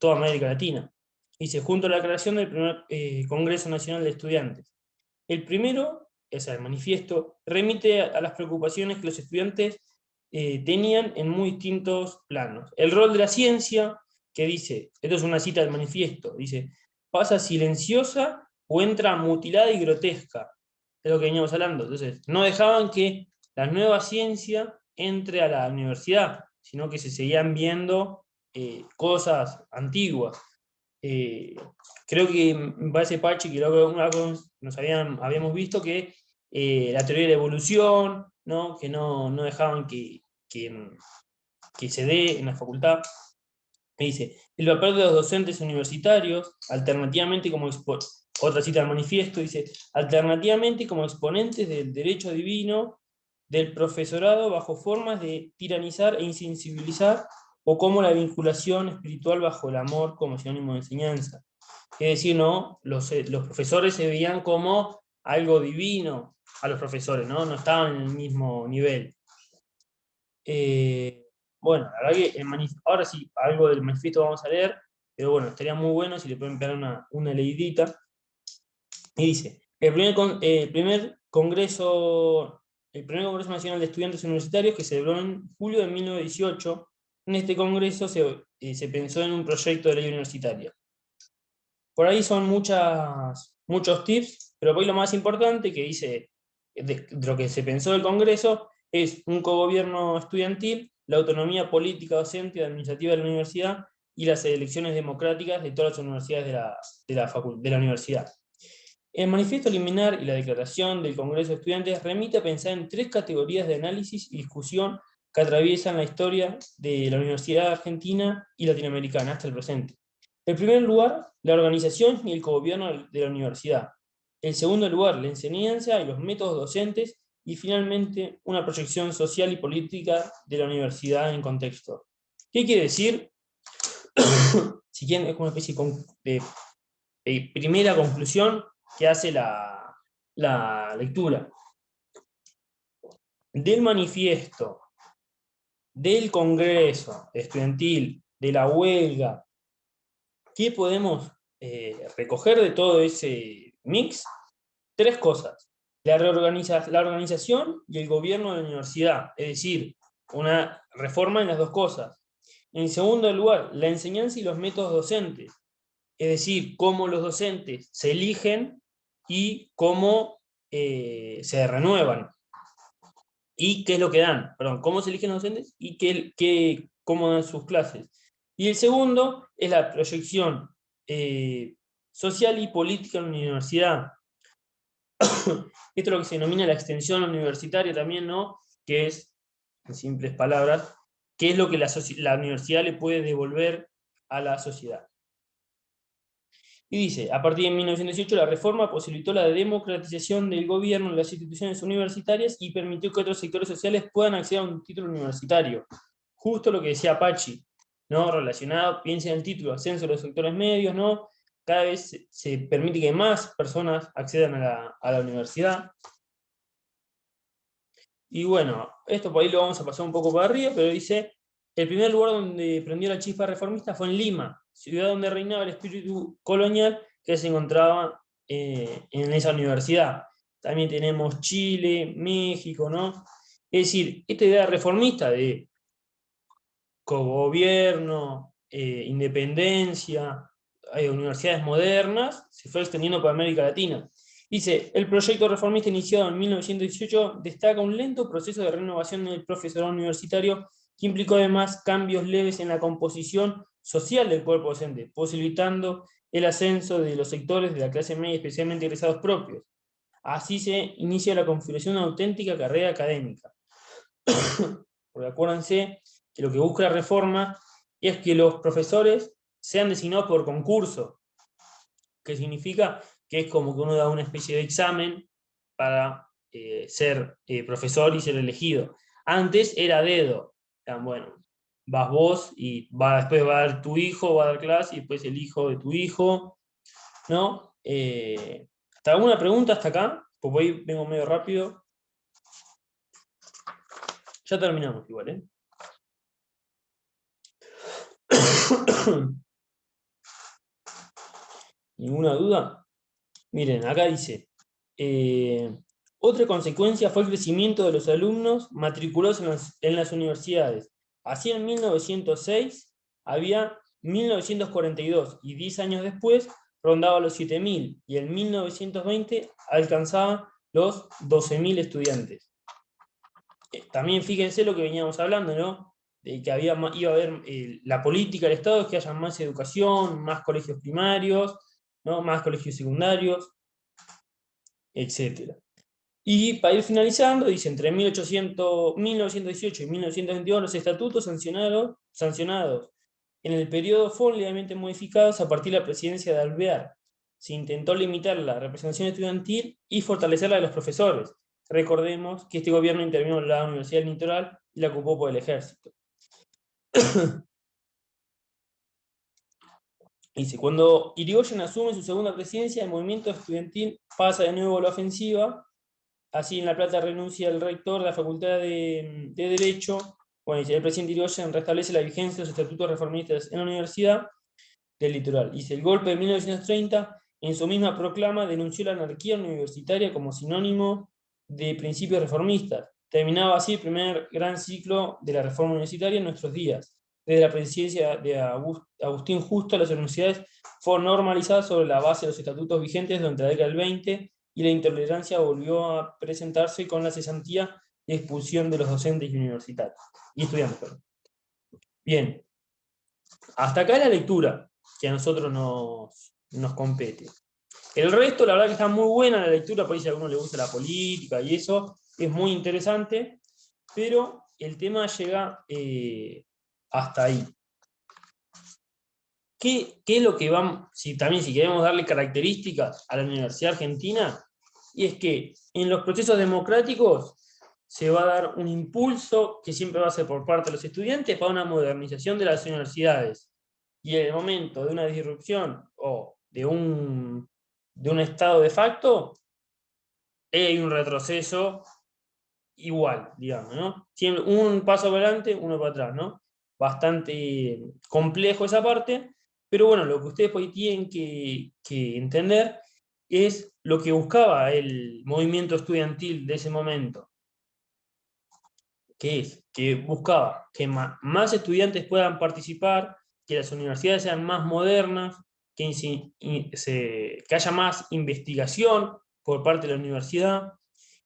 toda América Latina. Dice, junto a la creación del primer Congreso Nacional de Estudiantes. El primero, es el manifiesto, remite a las preocupaciones que los estudiantes tenían en muy distintos planos. El rol de la ciencia, que dice, esto es una cita del manifiesto, dice, pasa silenciosa o entra mutilada y grotesca. Es lo que veníamos hablando. Entonces, no dejaban que la nueva ciencia entre a la universidad, sino que se seguían viendo cosas antiguas. Creo que me parece, Pachi, que habíamos visto que la teoría de la evolución, ¿no? Que no dejaban que se dé en la facultad. Me dice, el papel de los docentes universitarios, alternativamente como otra cita del manifiesto, dice, alternativamente como exponentes del derecho divino del profesorado bajo formas de tiranizar e insensibilizar, o como la vinculación espiritual bajo el amor como sinónimo de enseñanza. Es decir, ¿no? Los profesores se veían como algo divino a los profesores, ¿no? No estaban en el mismo nivel. Bueno, la verdad que ahora sí, algo del manifiesto vamos a leer, pero bueno, estaría muy bueno si le pueden pegar una leidita. Y dice, el primer Congreso Nacional de Estudiantes Universitarios, que se celebró en julio de 1918, en este congreso se pensó en un proyecto de ley universitaria. Por ahí son muchos tips, pero por ahí lo más importante que dice de lo que se pensó del congreso es un cogobierno estudiantil, la autonomía política, docente y administrativa de la universidad y las elecciones democráticas de todas las universidades de la universidad. El manifiesto Liminar y la declaración del Congreso de Estudiantes remite a pensar en 3 categorías de análisis y discusión que atraviesan la historia de la Universidad Argentina y Latinoamericana hasta el presente. En primer lugar, la organización y el cogobierno de la universidad. En segundo lugar, la enseñanza y los métodos docentes. Y finalmente, una proyección social y política de la universidad en contexto. ¿Qué quiere decir? Si quieren, es una especie de primera conclusión que hace la lectura. Del manifiesto, del congreso estudiantil, de la huelga, ¿qué podemos recoger de todo ese mix? Tres cosas. La organización y el gobierno de la universidad, es decir, una reforma en las dos cosas. En segundo lugar, la enseñanza y los métodos docentes, es decir, cómo los docentes se eligen y cómo se renuevan. Y qué es lo que dan, perdón, cómo se eligen los docentes y cómo dan sus clases. Y el segundo es la proyección social y política en la universidad. Esto es lo que se denomina la extensión universitaria también, ¿no? Que es, en simples palabras, qué es lo que la universidad le puede devolver a la sociedad. Y dice, a partir de 1918 la reforma posibilitó la democratización del gobierno en las instituciones universitarias y permitió que otros sectores sociales puedan acceder a un título universitario. Justo lo que decía Pachi, ¿no? Relacionado, piensa en el título, ascenso de los sectores medios, ¿no? Cada vez se permite que más personas accedan a la universidad. Y bueno, esto por ahí lo vamos a pasar un poco para arriba, pero dice, el primer lugar donde prendió la chispa reformista fue en Lima, ciudad donde reinaba el espíritu colonial que se encontraba en esa universidad. También tenemos Chile, México, ¿no? Es decir, esta idea reformista de cogobierno, independencia, universidades modernas, se fue extendiendo por América Latina. Dice, el proyecto reformista iniciado en 1918 destaca un lento proceso de renovación del profesorado universitario que implicó además cambios leves en la composición social del cuerpo docente, posibilitando el ascenso de los sectores de la clase media, especialmente egresados propios. Así se inicia la configuración de una auténtica carrera académica. Porque acuérdense que lo que busca la reforma es que los profesores sean designados por concurso, que significa que es como que uno da una especie de examen para ser profesor y ser elegido. Antes era dedo. Bueno, vas vos y después va a dar tu hijo, va a dar clase y después el hijo de tu hijo, ¿no? ¿Hasta alguna pregunta hasta acá? Porque hoy vengo medio rápido. Ya terminamos igual, ¿eh? ¿Ninguna duda? Miren, acá dice, otra consecuencia fue el crecimiento de los alumnos matriculados en las universidades. Así en 1906 había 1942 y 10 años después rondaba los 7.000 y en 1920 alcanzaba los 12.000 estudiantes. También fíjense lo que veníamos hablando, ¿no? De que iba a haber la política del Estado es que haya más educación, más colegios primarios, ¿no? Más colegios secundarios, etc. Y para ir finalizando, dice, entre 1918 y 1922 los estatutos sancionados en el periodo fueron legalmente modificados a partir de la presidencia de Alvear. Se intentó limitar la representación estudiantil y fortalecer la de los profesores. Recordemos que este gobierno intervino en la Universidad del Litoral y la ocupó por el ejército. Dice, cuando Irigoyen asume su segunda presidencia, el movimiento estudiantil pasa de nuevo a la ofensiva. Así en La Plata renuncia el rector de la Facultad de Derecho. Bueno, dice, el presidente Irigoyen restablece la vigencia de los estatutos reformistas en la Universidad del Litoral. Dice, el golpe de 1930, en su misma proclama, denunció la anarquía universitaria como sinónimo de principios reformistas. Terminaba así el primer gran ciclo de la reforma universitaria en nuestros días. Desde la presidencia de Agustín Justo, las universidades fueron normalizadas sobre la base de los estatutos vigentes durante la década del 20, y la intolerancia volvió a presentarse con la cesantía y expulsión de los docentes y universitarios. Y estudiantes, perdón. Bien. Hasta acá la lectura que a nosotros nos compete. El resto, la verdad que está muy buena la lectura, por ahí si a alguno le gusta la política y eso, es muy interesante, pero el tema llega hasta ahí. ¿Qué es lo que vamos, si queremos darle características a la Universidad Argentina? Y es que en los procesos democráticos se va a dar un impulso que siempre va a ser por parte de los estudiantes para una modernización de las universidades. Y en el momento de una disrupción o de de un Estado de facto, hay un retroceso igual, digamos, ¿no? Siempre un paso para adelante, uno para atrás, ¿no? Bastante complejo esa parte, pero bueno, lo que ustedes hoy tienen que entender es lo que buscaba el movimiento estudiantil de ese momento, que es que buscaba que más estudiantes puedan participar, que las universidades sean más modernas, que haya más investigación por parte de la universidad,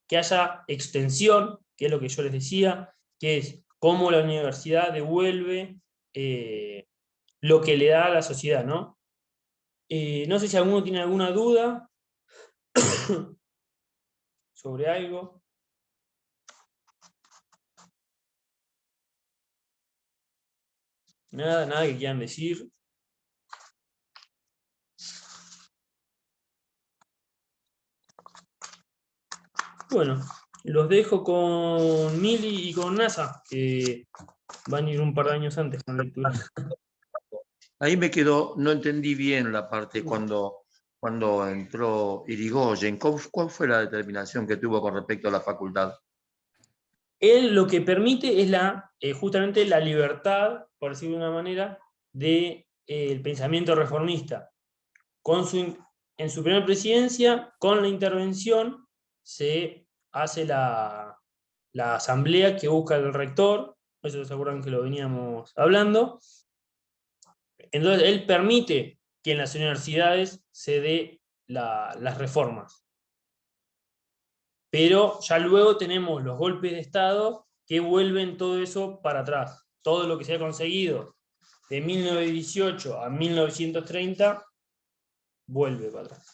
que haya extensión, que es lo que yo les decía, que es cómo la universidad devuelve lo que le da a la sociedad, ¿no? No sé si alguno tiene alguna duda sobre algo. Nada que quieran decir. Bueno, los dejo con Mili y con NASA, que van a ir un par de años antes con lectura. Ahí me quedó, no entendí bien la parte cuando entró Irigoyen. ¿Cuál fue la determinación que tuvo con respecto a la facultad? Él lo que permite es justamente la libertad, por decirlo de una manera, del pensamiento reformista. En su primera presidencia, con la intervención, se hace la asamblea que busca el rector, eso se acuerdan que lo veníamos hablando. Entonces, él permite que en las universidades se dé las reformas. Pero ya luego tenemos los golpes de Estado que vuelven todo eso para atrás. Todo lo que se ha conseguido de 1918 a 1930 vuelve para atrás.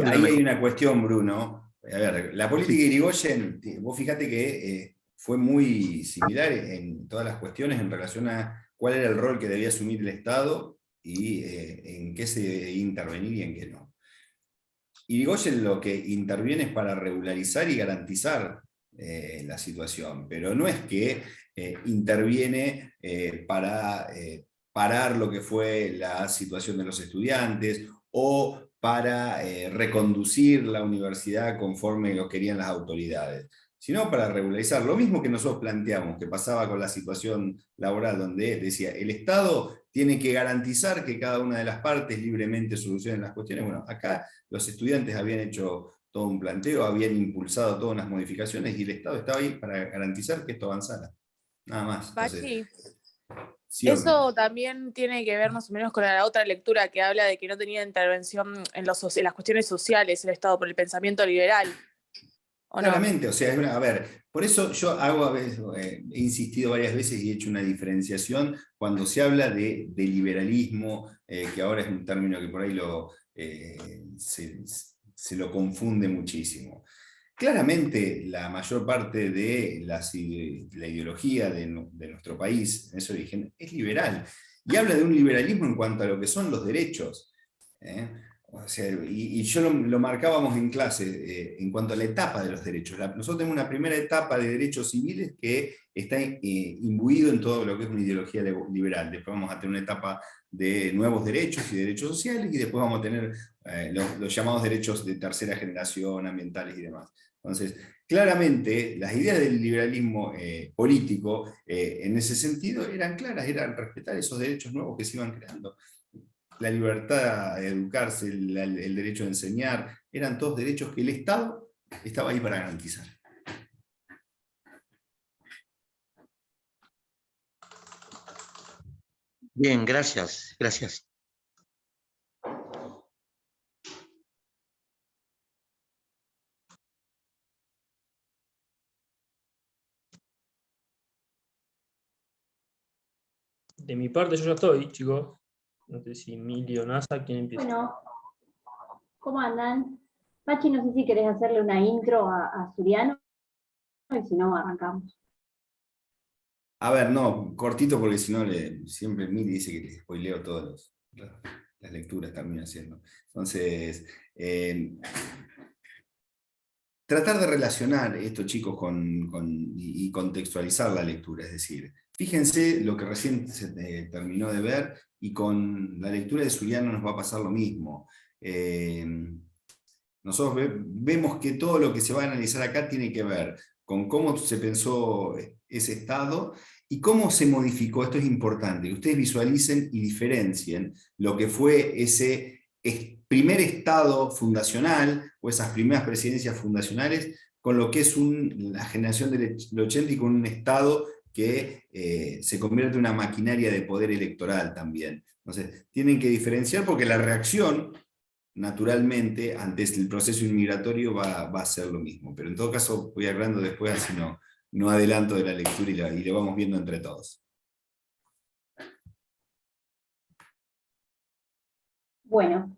Ahí hay una cuestión, Bruno. A ver, la política de Irigoyen, vos fíjate que fue muy similar en todas las cuestiones en relación a cuál era el rol que debía asumir el Estado y en qué se debe intervenir y en qué no. Irigoyen lo que interviene es para regularizar y garantizar la situación, pero no es que interviene para parar lo que fue la situación de los estudiantes o para reconducir la universidad conforme lo querían las autoridades, sino para regularizar. Lo mismo que nosotros planteamos, que pasaba con la situación laboral, donde decía, el Estado tiene que garantizar que cada una de las partes libremente solucionen las cuestiones. Bueno, acá los estudiantes habían hecho todo un planteo, habían impulsado todas unas modificaciones y el Estado estaba ahí para garantizar que esto avanzara. Nada más. Pachi, ¿sí eso también tiene que ver más o menos con la otra lectura que habla de que no tenía intervención en las cuestiones sociales el Estado por el pensamiento liberal. Claramente, no? O sea, a ver, por eso yo hago a veces, he insistido varias veces y he hecho una diferenciación cuando se habla de liberalismo, que ahora es un término que por ahí se lo confunde muchísimo. Claramente la mayor parte de la ideología de nuestro país, en ese origen, es liberal, y habla de un liberalismo en cuanto a lo que son los derechos. O sea, y yo lo marcábamos en clase en cuanto a la etapa de los derechos. Nosotros tenemos una primera etapa de derechos civiles que está imbuido en todo lo que es una ideología liberal. Después vamos a tener una etapa de nuevos derechos y derechos sociales, y después vamos a tener los llamados derechos de tercera generación, ambientales y demás. Entonces, claramente, las ideas del liberalismo político en ese sentido eran claras, eran respetar esos derechos nuevos que se iban creando. La libertad de educarse, el derecho de enseñar, eran todos derechos que el Estado estaba ahí para garantizar. Bien, gracias, gracias. De mi parte yo ya estoy, chicos. No sé si Emilio, NASA, ¿quién empieza? Bueno, ¿cómo andan? Pachi, no sé si querés hacerle una intro a Suriano, y si no, arrancamos. A ver, no, cortito, porque si no, siempre Mili dice que le spoileo todas las lecturas, termino haciendo. Entonces, tratar de relacionar esto, chicos, y contextualizar la lectura, es decir, fíjense lo que recién se terminó de ver y con la lectura de Suriano nos va a pasar lo mismo. Nosotros vemos que todo lo que se va a analizar acá tiene que ver con cómo se pensó ese Estado y cómo se modificó. Esto es importante, que ustedes visualicen y diferencien lo que fue ese primer Estado fundacional, o esas primeras presidencias fundacionales, con lo que es la generación del 80 y con un Estado que se convierte en una maquinaria de poder electoral también. Entonces, tienen que diferenciar porque la reacción, naturalmente, ante el proceso inmigratorio va a ser lo mismo. Pero en todo caso, voy hablando después, así no adelanto de la lectura y lo vamos viendo entre todos. Bueno,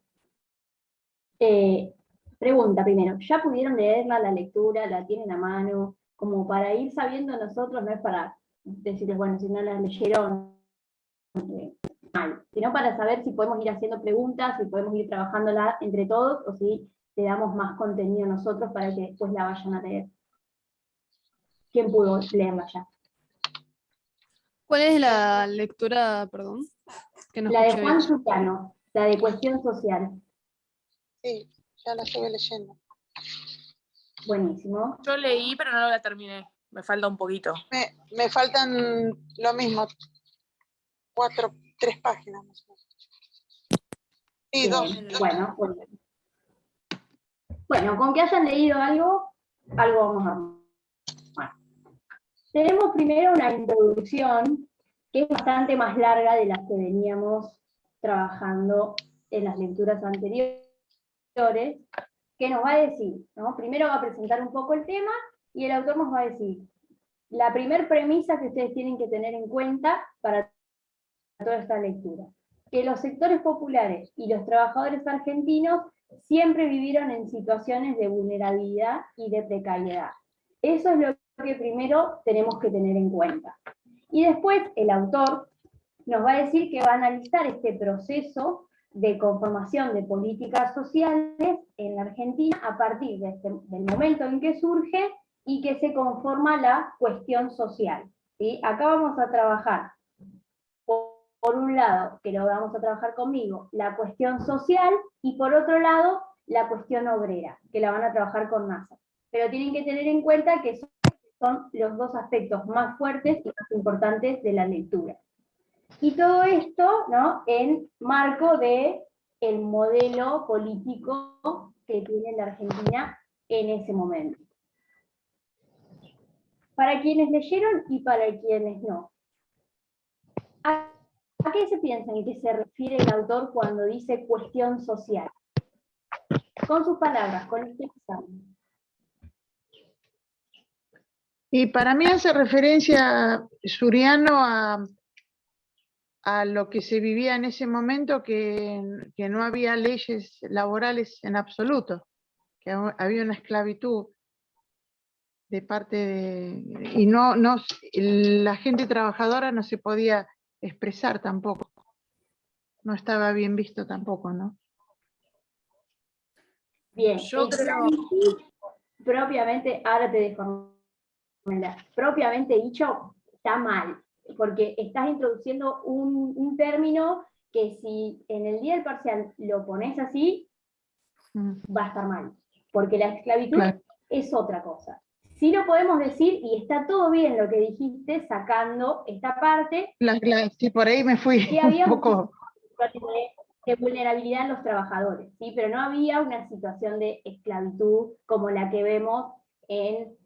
pregunta primero, ¿ya pudieron leerla, la lectura, la tienen a mano? Como para ir sabiendo nosotros, no es para decirles, bueno, si no la leyeron, mal, sino para saber si podemos ir haciendo preguntas, si podemos ir trabajándola entre todos, o si le damos más contenido nosotros para que después la vayan a leer. ¿Quién pudo leerla ya? ¿Cuál es la lectura, perdón? Que no La de escuché Juan bien. Suriano, la de Cuestión Social. Sí, ya la estuve leyendo. Buenísimo. Yo leí, pero no la terminé. Me falta un poquito. Me faltan lo mismo, 3 páginas más o menos. Sí, Bien, 2. bueno, bueno, con que hayan leído algo vamos a armar. Tenemos primero una introducción que es bastante más larga de la que veníamos trabajando en las lecturas anteriores, que nos va a decir, ¿no? Primero va a presentar un poco el tema y el autor nos va a decir la primer premisa que ustedes tienen que tener en cuenta para toda esta lectura, que los sectores populares y los trabajadores argentinos siempre vivieron en situaciones de vulnerabilidad y de precariedad. Eso es lo que primero tenemos que tener en cuenta. Y después el autor nos va a decir que va a analizar este proceso de conformación de políticas sociales en la Argentina a partir del momento en que surge y que se conforma la cuestión social. ¿Sí? Acá vamos a trabajar, por un lado, que lo vamos a trabajar conmigo, la cuestión social, y por otro lado, la cuestión obrera, que la van a trabajar con NASA. Pero tienen que tener en cuenta que son los dos aspectos más fuertes y más importantes de la lectura. Y todo esto, ¿no?, en marco de el modelo político que tiene la Argentina en ese momento. Para quienes leyeron y para quienes no. ¿A qué se piensan y qué se refiere el autor cuando dice cuestión social? Con sus palabras, con este examen. Y para mí hace referencia Suriano a lo que se vivía en ese momento, que no había leyes laborales en absoluto, que había una esclavitud de parte de... Y la gente trabajadora no se podía expresar tampoco. No estaba bien visto tampoco, ¿no? Bien, Yo creo... propiamente, ahora te dejo, propiamente dicho, está mal, porque estás introduciendo un término que si en el día del parcial lo pones así, va a estar mal, porque la esclavitud es otra cosa. Sí lo podemos decir, y está todo bien lo que dijiste, sacando esta parte. Sí, por ahí me fui que había un poco... de vulnerabilidad en los trabajadores, ¿sí? Pero no había una situación de esclavitud como la que vemos en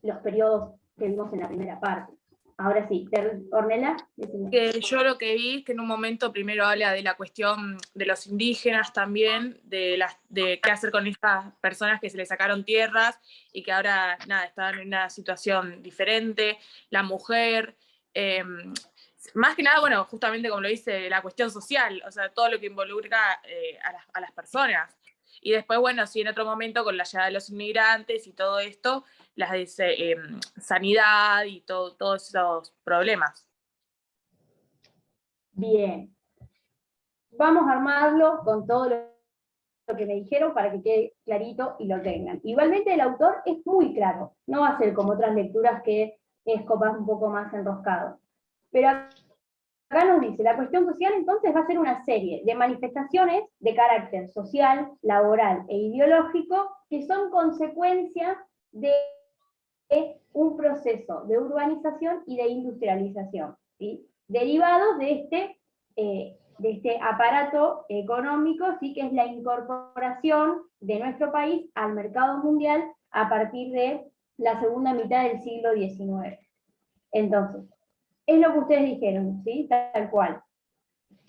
los periodos que vimos en la primera parte. Ahora sí, Ornella. Que yo lo que vi es que en un momento primero habla de la cuestión de los indígenas también, de qué hacer con estas personas que se les sacaron tierras y que ahora nada, están en una situación diferente, la mujer, más que nada, bueno, justamente como lo dice, la cuestión social, o sea, todo lo que involucra a las personas. Y después, bueno, sí, en otro momento con la llegada de los inmigrantes y todo esto, las de sanidad y todos esos problemas. Bien. Vamos a armarlo con todo lo que me dijeron para que quede clarito y lo tengan. Igualmente el autor es muy claro, no va a ser como otras lecturas que es capaz un poco más enroscado. Pero acá nos dice, la cuestión social entonces va a ser una serie de manifestaciones de carácter social, laboral e ideológico que son consecuencia de un proceso de urbanización y de industrialización, ¿sí? Derivados de este aparato económico, ¿sí? Que es la incorporación de nuestro país al mercado mundial a partir de la segunda mitad del siglo XIX. Entonces, es lo que ustedes dijeron, ¿sí? Tal cual.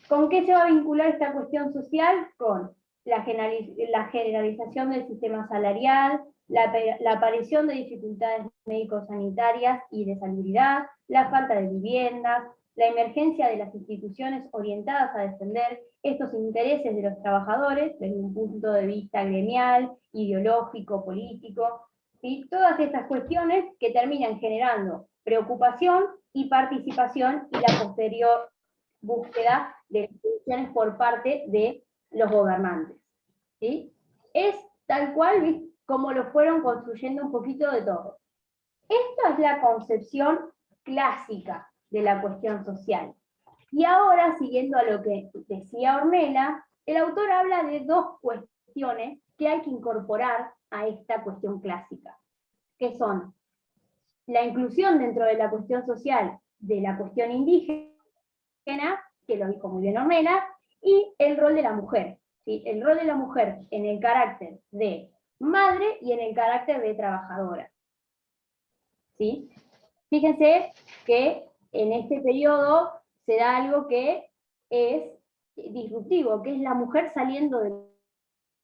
¿Con qué se va a vincular esta cuestión social? Con la generalización del sistema salarial, la aparición de dificultades médico-sanitarias y de salubridad, la falta de viviendas, la emergencia de las instituciones orientadas a defender estos intereses de los trabajadores desde un punto de vista gremial, ideológico, político, ¿sí? Todas estas cuestiones que terminan generando preocupación y participación y la posterior búsqueda de soluciones por parte de los gobernantes, ¿sí? Es tal cual como lo fueron construyendo un poquito de todo. Esta es la concepción clásica de la cuestión social. Y ahora, siguiendo a lo que decía Ornella, el autor habla de dos cuestiones que hay que incorporar a esta cuestión clásica, que son la inclusión dentro de la cuestión social de la cuestión indígena, que lo dijo muy bien Ornella, y el rol de la mujer, ¿sí? El rol de la mujer en el carácter de madre y en el carácter de trabajadora, ¿sí? Fíjense que en este periodo se da algo que es disruptivo, que es la mujer saliendo del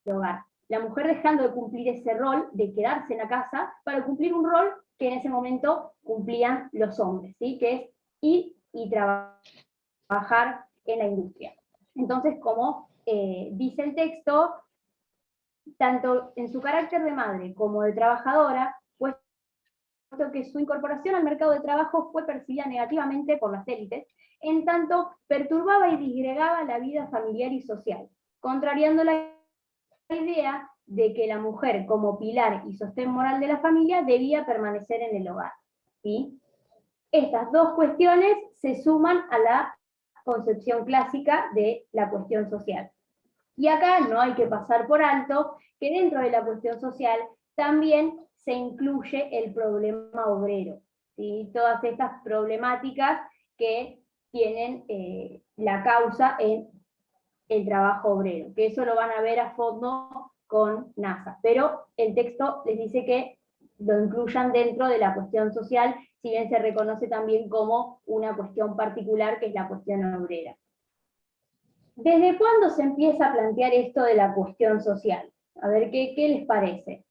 hogar, la mujer dejando de cumplir ese rol de quedarse en la casa para cumplir un rol que en ese momento cumplían los hombres, ¿sí? Que es ir y trabajar en la industria. Entonces, como dice el texto, tanto en su carácter de madre como de trabajadora, puesto que su incorporación al mercado de trabajo fue percibida negativamente por las élites, en tanto perturbaba y disgregaba la vida familiar y social, contrariando la idea de que la mujer, como pilar y sostén moral de la familia, debía permanecer en el hogar, ¿sí? Estas dos cuestiones se suman a la concepción clásica de la cuestión social. Y acá no hay que pasar por alto que dentro de la cuestión social también se incluye el problema obrero, ¿sí? Todas estas problemáticas que tienen la causa en el trabajo obrero, que eso lo van a ver a fondo con NASA, pero el texto les dice que lo incluyan dentro de la cuestión social, si bien se reconoce también como una cuestión particular, que es la cuestión obrera. ¿Desde cuándo se empieza a plantear esto de la cuestión social? A ver, ¿qué les parece?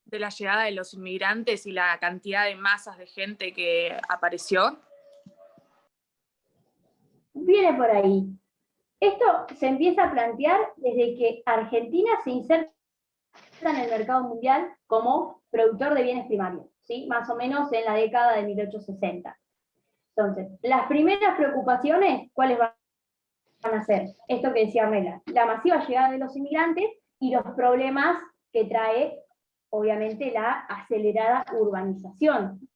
De la llegada de los inmigrantes y la cantidad de masas de gente que apareció. Viene por ahí. Esto se empieza a plantear desde que Argentina se inserta en el mercado mundial como productor de bienes primarios, ¿sí? Más o menos en la década de 1860. Entonces, las primeras preocupaciones, ¿cuáles van a ser? Esto que decía Ornella, la masiva llegada de los inmigrantes y los problemas que trae, obviamente, la acelerada urbanización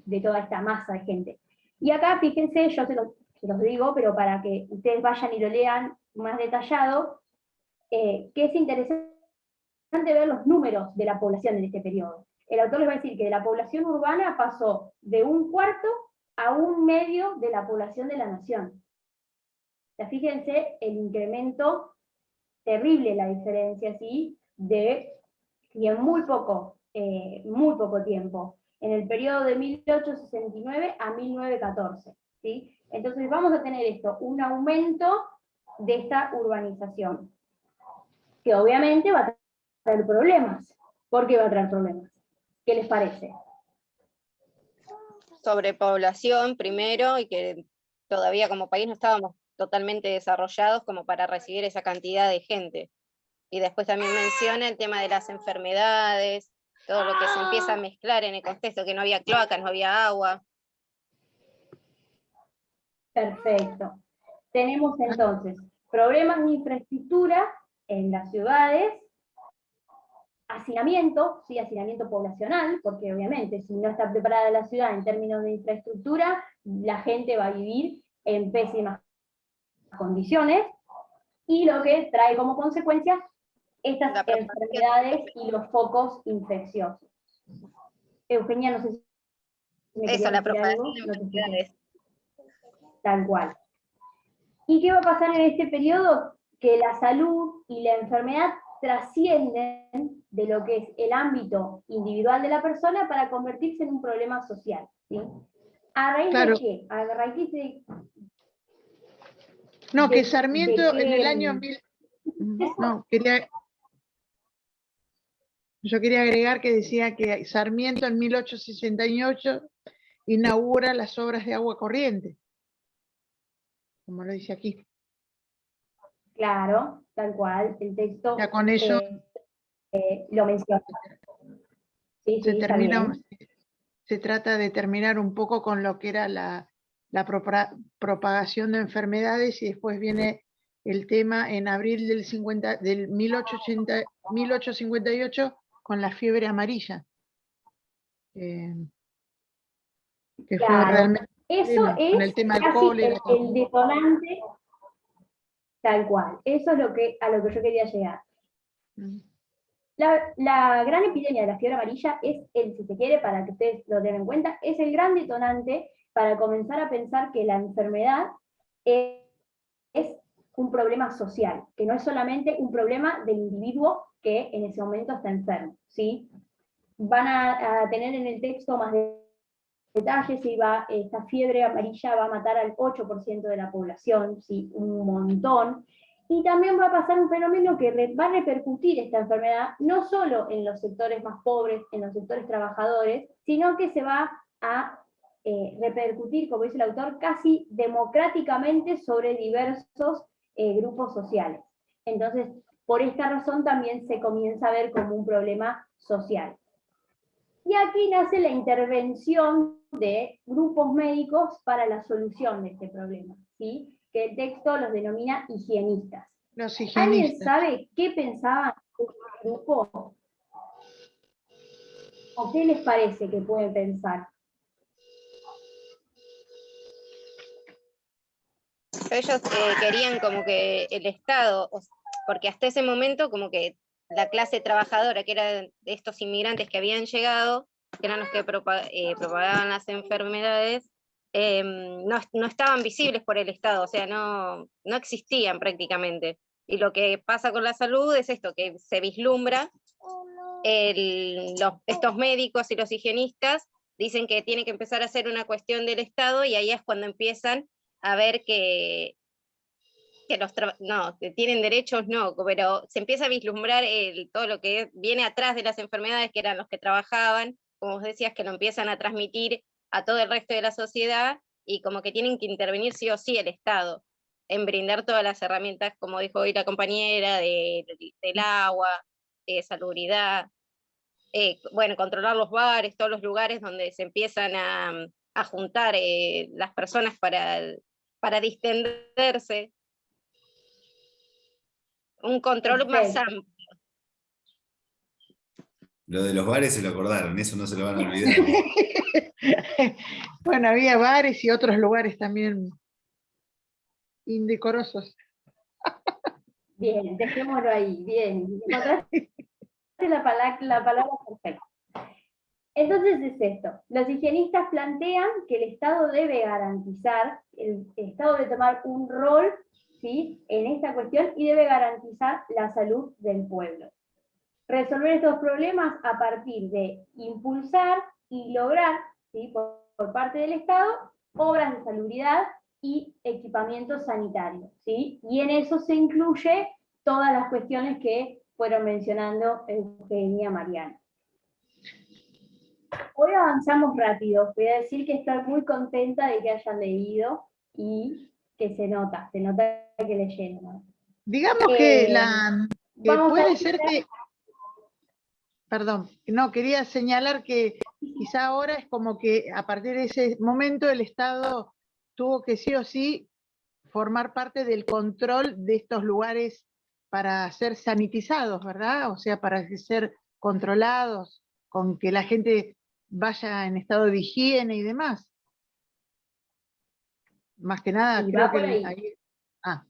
de toda esta masa de gente. Y acá, fíjense, yo se los digo, pero para que ustedes vayan y lo lean más detallado, que es interesante ver los números de la población en este periodo. El autor les va a decir que de la población urbana pasó de 1/4 a 1/2 de la población de la nación. O sea, fíjense el incremento terrible, la diferencia, ¿sí? Y en muy poco tiempo, en el periodo de 1869 a 1914, ¿sí? Entonces vamos a tener esto, un aumento de esta urbanización, que obviamente va a traer problemas. ¿Por qué va a traer problemas? ¿Qué les parece? Sobrepoblación primero, y que todavía como país no estábamos totalmente desarrollados como para recibir esa cantidad de gente. Y después también menciona el tema de las enfermedades, todo lo que se empieza a mezclar en el contexto, que no había cloacas, no había agua. Perfecto. Tenemos entonces problemas de infraestructura en las ciudades, hacinamiento, ¿sí? Hacinamiento poblacional, porque obviamente si no está preparada la ciudad en términos de infraestructura, la gente va a vivir en pésimas condiciones, y lo que trae como consecuencia estas La propagación. enfermedades y los focos infecciosos. Eugenia, no sé si me Eso, quería la decir algo. propagación de No te escuché. enfermedades. Tal cual. ¿Y qué va a pasar en este periodo? Que la salud y la enfermedad trascienden de lo que es el ámbito individual de la persona para convertirse en un problema social, ¿sí? ¿A raíz Claro. de qué? A raíz de... No, que de Sarmiento en el que, año yo quería agregar que decía que Sarmiento en 1868 inaugura las obras de agua corriente, como lo dice aquí. Claro, tal cual, el texto Ya con eso lo menciona. Sí, se sí, está termina, bien. se trata de terminar un poco con lo que era la propagación de enfermedades, y después viene el tema en abril del 1858 con la fiebre amarilla, que fue Claro, realmente eso con el es tema del casi cólera. el detonante, tal cual. Eso es a lo que yo quería llegar. La gran epidemia de la fiebre amarilla es si se quiere, para que ustedes lo tengan en cuenta, es el gran detonante para comenzar a pensar que la enfermedad es un problema social, que no es solamente un problema del individuo que en ese momento está enfermo, ¿sí? Van a tener en el texto más detalles, y esta fiebre amarilla va a matar al 8% de la población, ¿sí? Un montón. Y también va a pasar un fenómeno que va a repercutir esta enfermedad no solo en los sectores más pobres, en los sectores trabajadores, sino que se va a repercutir, como dice el autor, casi democráticamente sobre diversos grupos sociales. Entonces, por esta razón también se comienza a ver como un problema social. Y aquí nace la intervención de grupos médicos para la solución de este problema, ¿sí? Que el texto los denomina higienistas. Los ¿Alguien higienistas. sabe qué pensaban este grupo? ¿O qué les parece que pueden pensar? Ellos querían como que el Estado, porque hasta ese momento como que la clase trabajadora, que era de estos inmigrantes que habían llegado, que eran los que propagaban las enfermedades, no estaban visibles por el Estado, o sea, no existían prácticamente. Y lo que pasa con la salud es esto, que se vislumbra, estos médicos y los higienistas dicen que tiene que empezar a ser una cuestión del Estado, y ahí es cuando empiezan a ver que tienen derechos, no, pero se empieza a vislumbrar todo lo que viene atrás de las enfermedades, que eran los que trabajaban, como vos decías, que lo empiezan a transmitir a todo el resto de la sociedad, y como que tienen que intervenir sí o sí el Estado, en brindar todas las herramientas, como dijo hoy la compañera, del agua, salubridad, bueno, controlar los bares, todos los lugares donde se empiezan a juntar las personas para distenderse. Un control más amplio. Lo de los bares se lo acordaron, eso no se lo van a olvidar. Bueno, había bares y otros lugares también indecorosos. Bien, dejémoslo ahí, bien. Encontraste la palabra perfecta. Entonces es esto, los higienistas plantean que el Estado debe garantizar, el Estado debe tomar un rol, ¿sí?, en esta cuestión, y debe garantizar la salud del pueblo. Resolver estos problemas a partir de impulsar y lograr, ¿sí?, por parte del Estado, obras de salubridad y equipamientos sanitarios, ¿sí? Y en eso se incluye todas las cuestiones que fueron mencionando Eugenia, Mariana. Hoy avanzamos rápido, voy a decir que estoy muy contenta de que hayan leído y que se nota que leyeron, ¿no? Digamos que puede a ser que, perdón, no, quería señalar que quizá ahora es como que a partir de ese momento el Estado tuvo que sí o sí formar parte del control de estos lugares para ser sanitizados, ¿verdad? O sea, para ser controlados, con que la gente vaya en estado de higiene y demás. Más que nada, Sí, creo va que por ahí.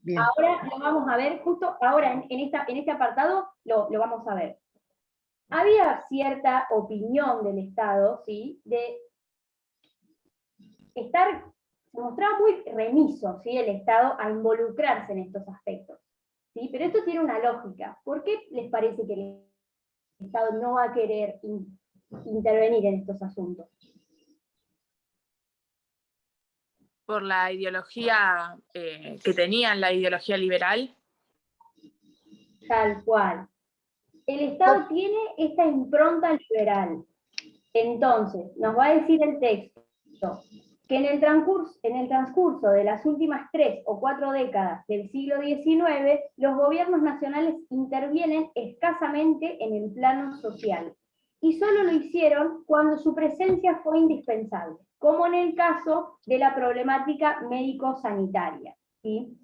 bien. Ahora lo vamos a ver, justo ahora en este apartado lo vamos a ver. Había cierta opinión del Estado, ¿sí? De estar, se mostraba muy remiso, ¿sí? El Estado a involucrarse en estos aspectos, ¿sí? Pero esto tiene una lógica. ¿Por qué les parece que el Estado no va a querer intervenir en estos asuntos? Por la ideología que tenían, la ideología liberal. Tal cual. El Estado tiene esta impronta liberal. Entonces, nos va a decir el texto que en el transcurso de las últimas 3 o 4 décadas del siglo XIX, los gobiernos nacionales intervienen escasamente en el plano social, y solo lo hicieron cuando su presencia fue indispensable, como en el caso de la problemática médico-sanitaria, ¿sí?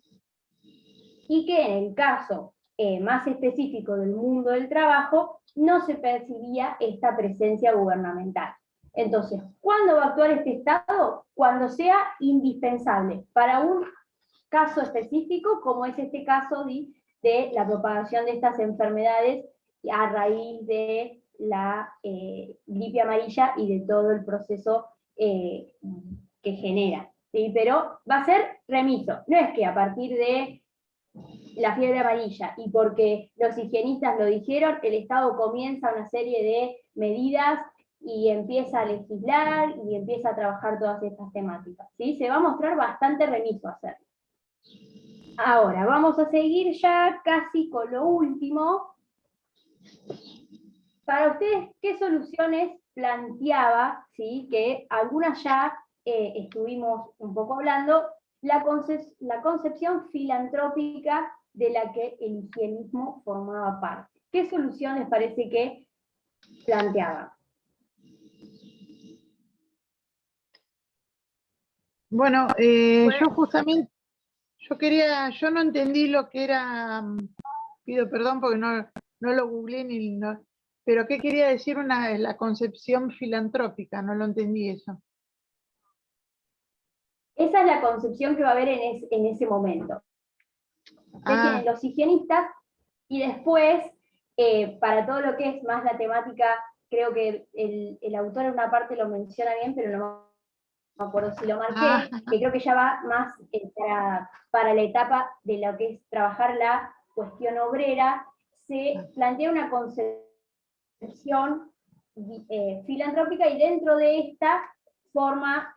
Y que en el caso más específico del mundo del trabajo, no se percibía esta presencia gubernamental. Entonces, ¿cuándo va a actuar este Estado? Cuando sea indispensable para un caso específico, como es este caso de la propagación de estas enfermedades a raíz de la gripe amarilla y de todo el proceso que genera, ¿sí? Pero va a ser remiso, no es que a partir de la fiebre amarilla y porque los higienistas lo dijeron, el Estado comienza una serie de medidas y empieza a legislar y empieza a trabajar todas estas temáticas, ¿sí? Se va a mostrar bastante remiso a hacerlo. Ahora, vamos a seguir ya casi con lo último. Para ustedes, ¿qué soluciones planteaba, ¿sí? Que algunas ya estuvimos un poco hablando, la concepción filantrópica de la que el higienismo formaba parte? ¿Qué solución les parece que planteaba? Bueno, yo justamente, yo no entendí lo que era, pido perdón porque no lo googleé pero ¿qué quería decir la concepción filantrópica? No lo entendí eso. Esa es la concepción que va a haber en ese momento. Tienen los higienistas y después, para todo lo que es más la temática, creo que el autor en una parte lo menciona bien, pero no me acuerdo si lo marqué, que creo que ya va más para la etapa de lo que es trabajar la cuestión obrera, se plantea una concepción filantrópica y dentro de esta forma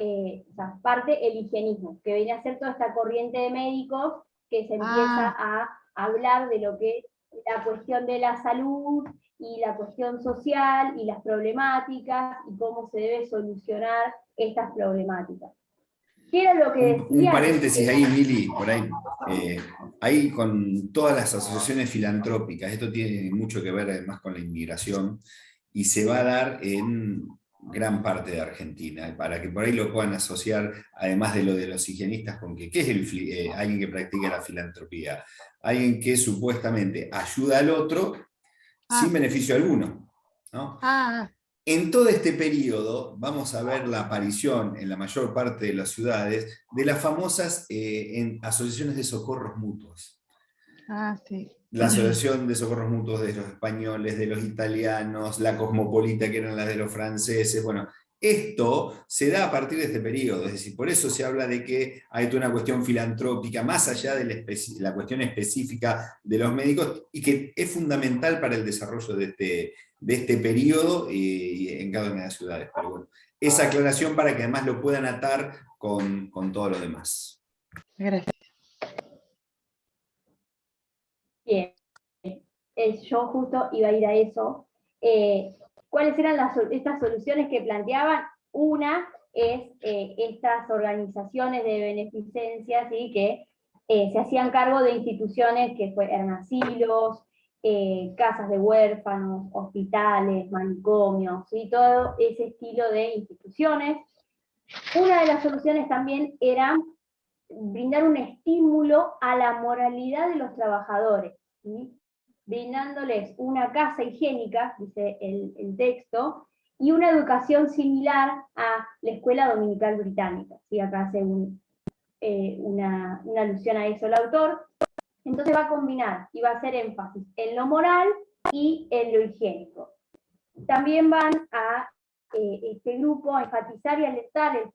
parte el higienismo, que viene a ser toda esta corriente de médicos que se empieza a hablar de lo que es la cuestión de la salud y la cuestión social y las problemáticas y cómo se debe solucionar estas problemáticas. ¿Qué era lo que decía? Un paréntesis ahí, Mili, por ahí. Ahí con todas las asociaciones filantrópicas, esto tiene mucho que ver además con la inmigración, y se va a dar en gran parte de Argentina, para que por ahí lo puedan asociar, además de lo de los higienistas, con ¿qué es alguien que practica la filantropía? Alguien que supuestamente ayuda al otro sin beneficio alguno, ¿no? En todo este periodo vamos a ver la aparición en la mayor parte de las ciudades de las famosas asociaciones de socorros mutuos. Sí. La Asociación de Socorros Mutuos de los españoles, de los italianos, la Cosmopolita, que eran las de los franceses. Bueno, esto se da a partir de este periodo, es decir, por eso se habla de que hay toda una cuestión filantrópica, más allá de la cuestión específica de los médicos, y que es fundamental para el desarrollo de este periodo en cada una de las ciudades. Pero bueno, esa aclaración para que además lo puedan atar con todo lo demás. Gracias. Bien, yo justo iba a ir a eso. ¿Cuáles eran estas soluciones que planteaban? Una es estas organizaciones de beneficencia, ¿sí? Que se hacían cargo de instituciones que eran asilos, casas de huérfanos, hospitales, manicomios, ¿sí? Todo ese estilo de instituciones. Una de las soluciones también era brindar un estímulo a la moralidad de los trabajadores, ¿sí? brindándoles una casa higiénica, dice el texto, y una educación similar a la escuela dominical británica. ¿Sí? Acá hace una alusión a eso el autor. Entonces va a combinar y va a hacer énfasis en lo moral y en lo higiénico. También van a este grupo a enfatizar y alertar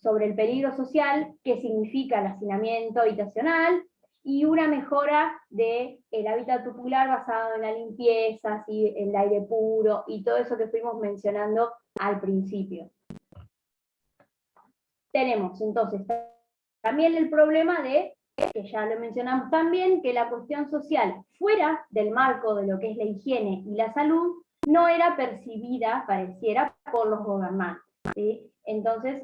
sobre el peligro social que significa el hacinamiento habitacional y una mejora del hábitat popular basado en la limpieza, ¿sí? El aire puro y todo eso que fuimos mencionando al principio. Tenemos entonces también el problema de, que ya lo mencionamos también, que la cuestión social fuera del marco de lo que es la higiene y la salud no era percibida, pareciera, por los gobernantes, ¿sí? Entonces,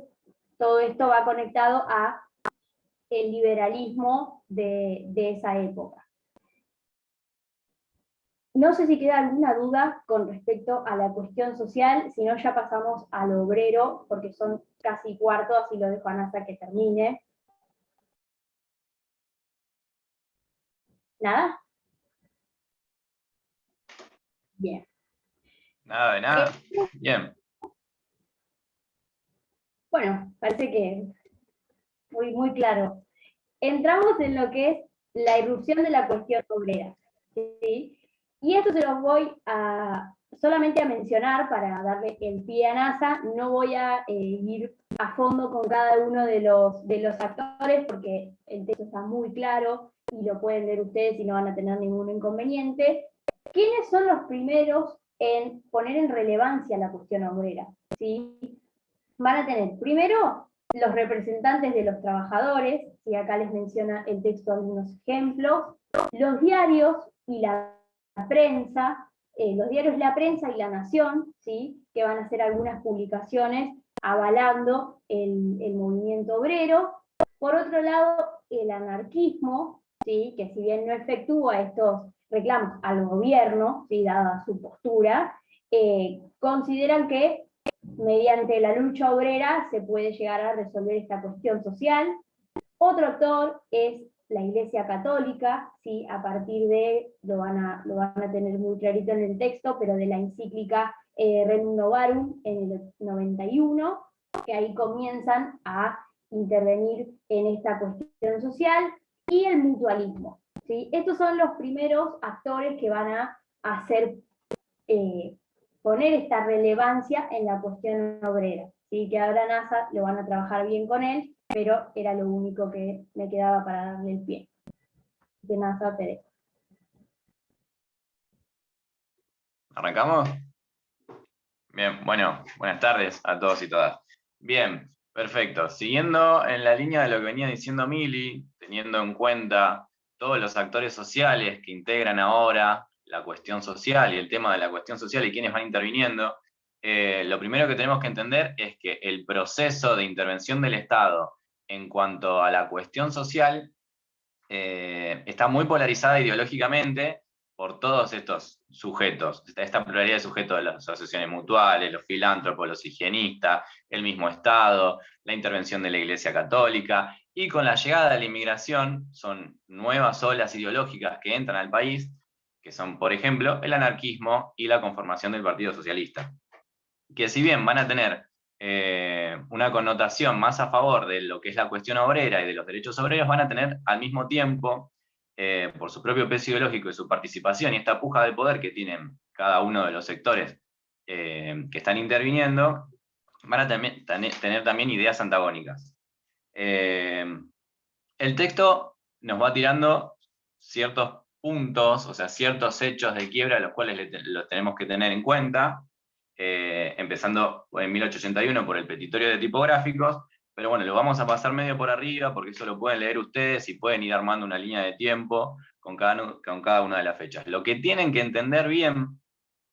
todo esto va conectado a el liberalismo de esa época. No sé si queda alguna duda con respecto a la cuestión social, si no ya pasamos al obrero, porque son casi cuarto, así lo dejo a NASA que termine. ¿Nada? Bien. Nada de nada. Bien. Bueno, parece que muy claro. Entramos en lo que es la irrupción de la cuestión obrera, ¿sí? Y esto se los voy solamente a mencionar para darle el pie a NASA. No voy a ir a fondo con cada uno de los actores porque el texto está muy claro y lo pueden leer ustedes y no van a tener ningún inconveniente. ¿Quiénes son los primeros en poner en relevancia la cuestión obrera? ¿Sí? Van a tener primero los representantes de los trabajadores, y acá les menciona el texto algunos ejemplos, los diarios y la prensa, los diarios La Prensa y La Nación, ¿sí? Que van a hacer algunas publicaciones avalando el movimiento obrero. Por otro lado, el anarquismo, ¿sí? Que si bien no efectúa estos reclamos al gobierno, ¿sí? Dada su postura, consideran que mediante la lucha obrera se puede llegar a resolver esta cuestión social. Otro actor es la Iglesia Católica, ¿sí? A partir de, lo van a tener muy clarito en el texto, pero de la encíclica Rerum Novarum en el 91, que ahí comienzan a intervenir en esta cuestión social, y el mutualismo, ¿sí? Estos son los primeros actores que van a hacer poner esta relevancia en la cuestión obrera, ¿sí? Que ahora NASA lo van a trabajar bien con él, pero era lo único que me quedaba para darle el pie. De NASA te dejo. ¿Arrancamos? Bien, bueno, buenas tardes a todos y todas. Bien, perfecto. Siguiendo en la línea de lo que venía diciendo Mili, teniendo en cuenta todos los actores sociales que integran ahora la cuestión social y el tema de la cuestión social y quienes van interviniendo, lo primero que tenemos que entender es que el proceso de intervención del Estado en cuanto a la cuestión social está muy polarizada ideológicamente por todos estos sujetos, esta pluralidad de sujetos de las asociaciones mutuales, los filántropos, los higienistas, el mismo Estado, la intervención de la Iglesia Católica, y con la llegada de la inmigración son nuevas olas ideológicas que entran al país, que son, por ejemplo, el anarquismo y la conformación del Partido Socialista, que si bien van a tener una connotación más a favor de lo que es la cuestión obrera y de los derechos obreros, van a tener al mismo tiempo, por su propio peso ideológico y su participación y esta puja de poder que tienen cada uno de los sectores que están interviniendo, van a tener también ideas antagónicas. El texto nos va tirando ciertos puntos, o sea, ciertos hechos de quiebra, los cuales los tenemos que tener en cuenta, empezando en 1881 por el petitorio de tipográficos, pero bueno, lo vamos a pasar medio por arriba porque eso lo pueden leer ustedes y pueden ir armando una línea de tiempo con cada una de las fechas. Lo que tienen que entender bien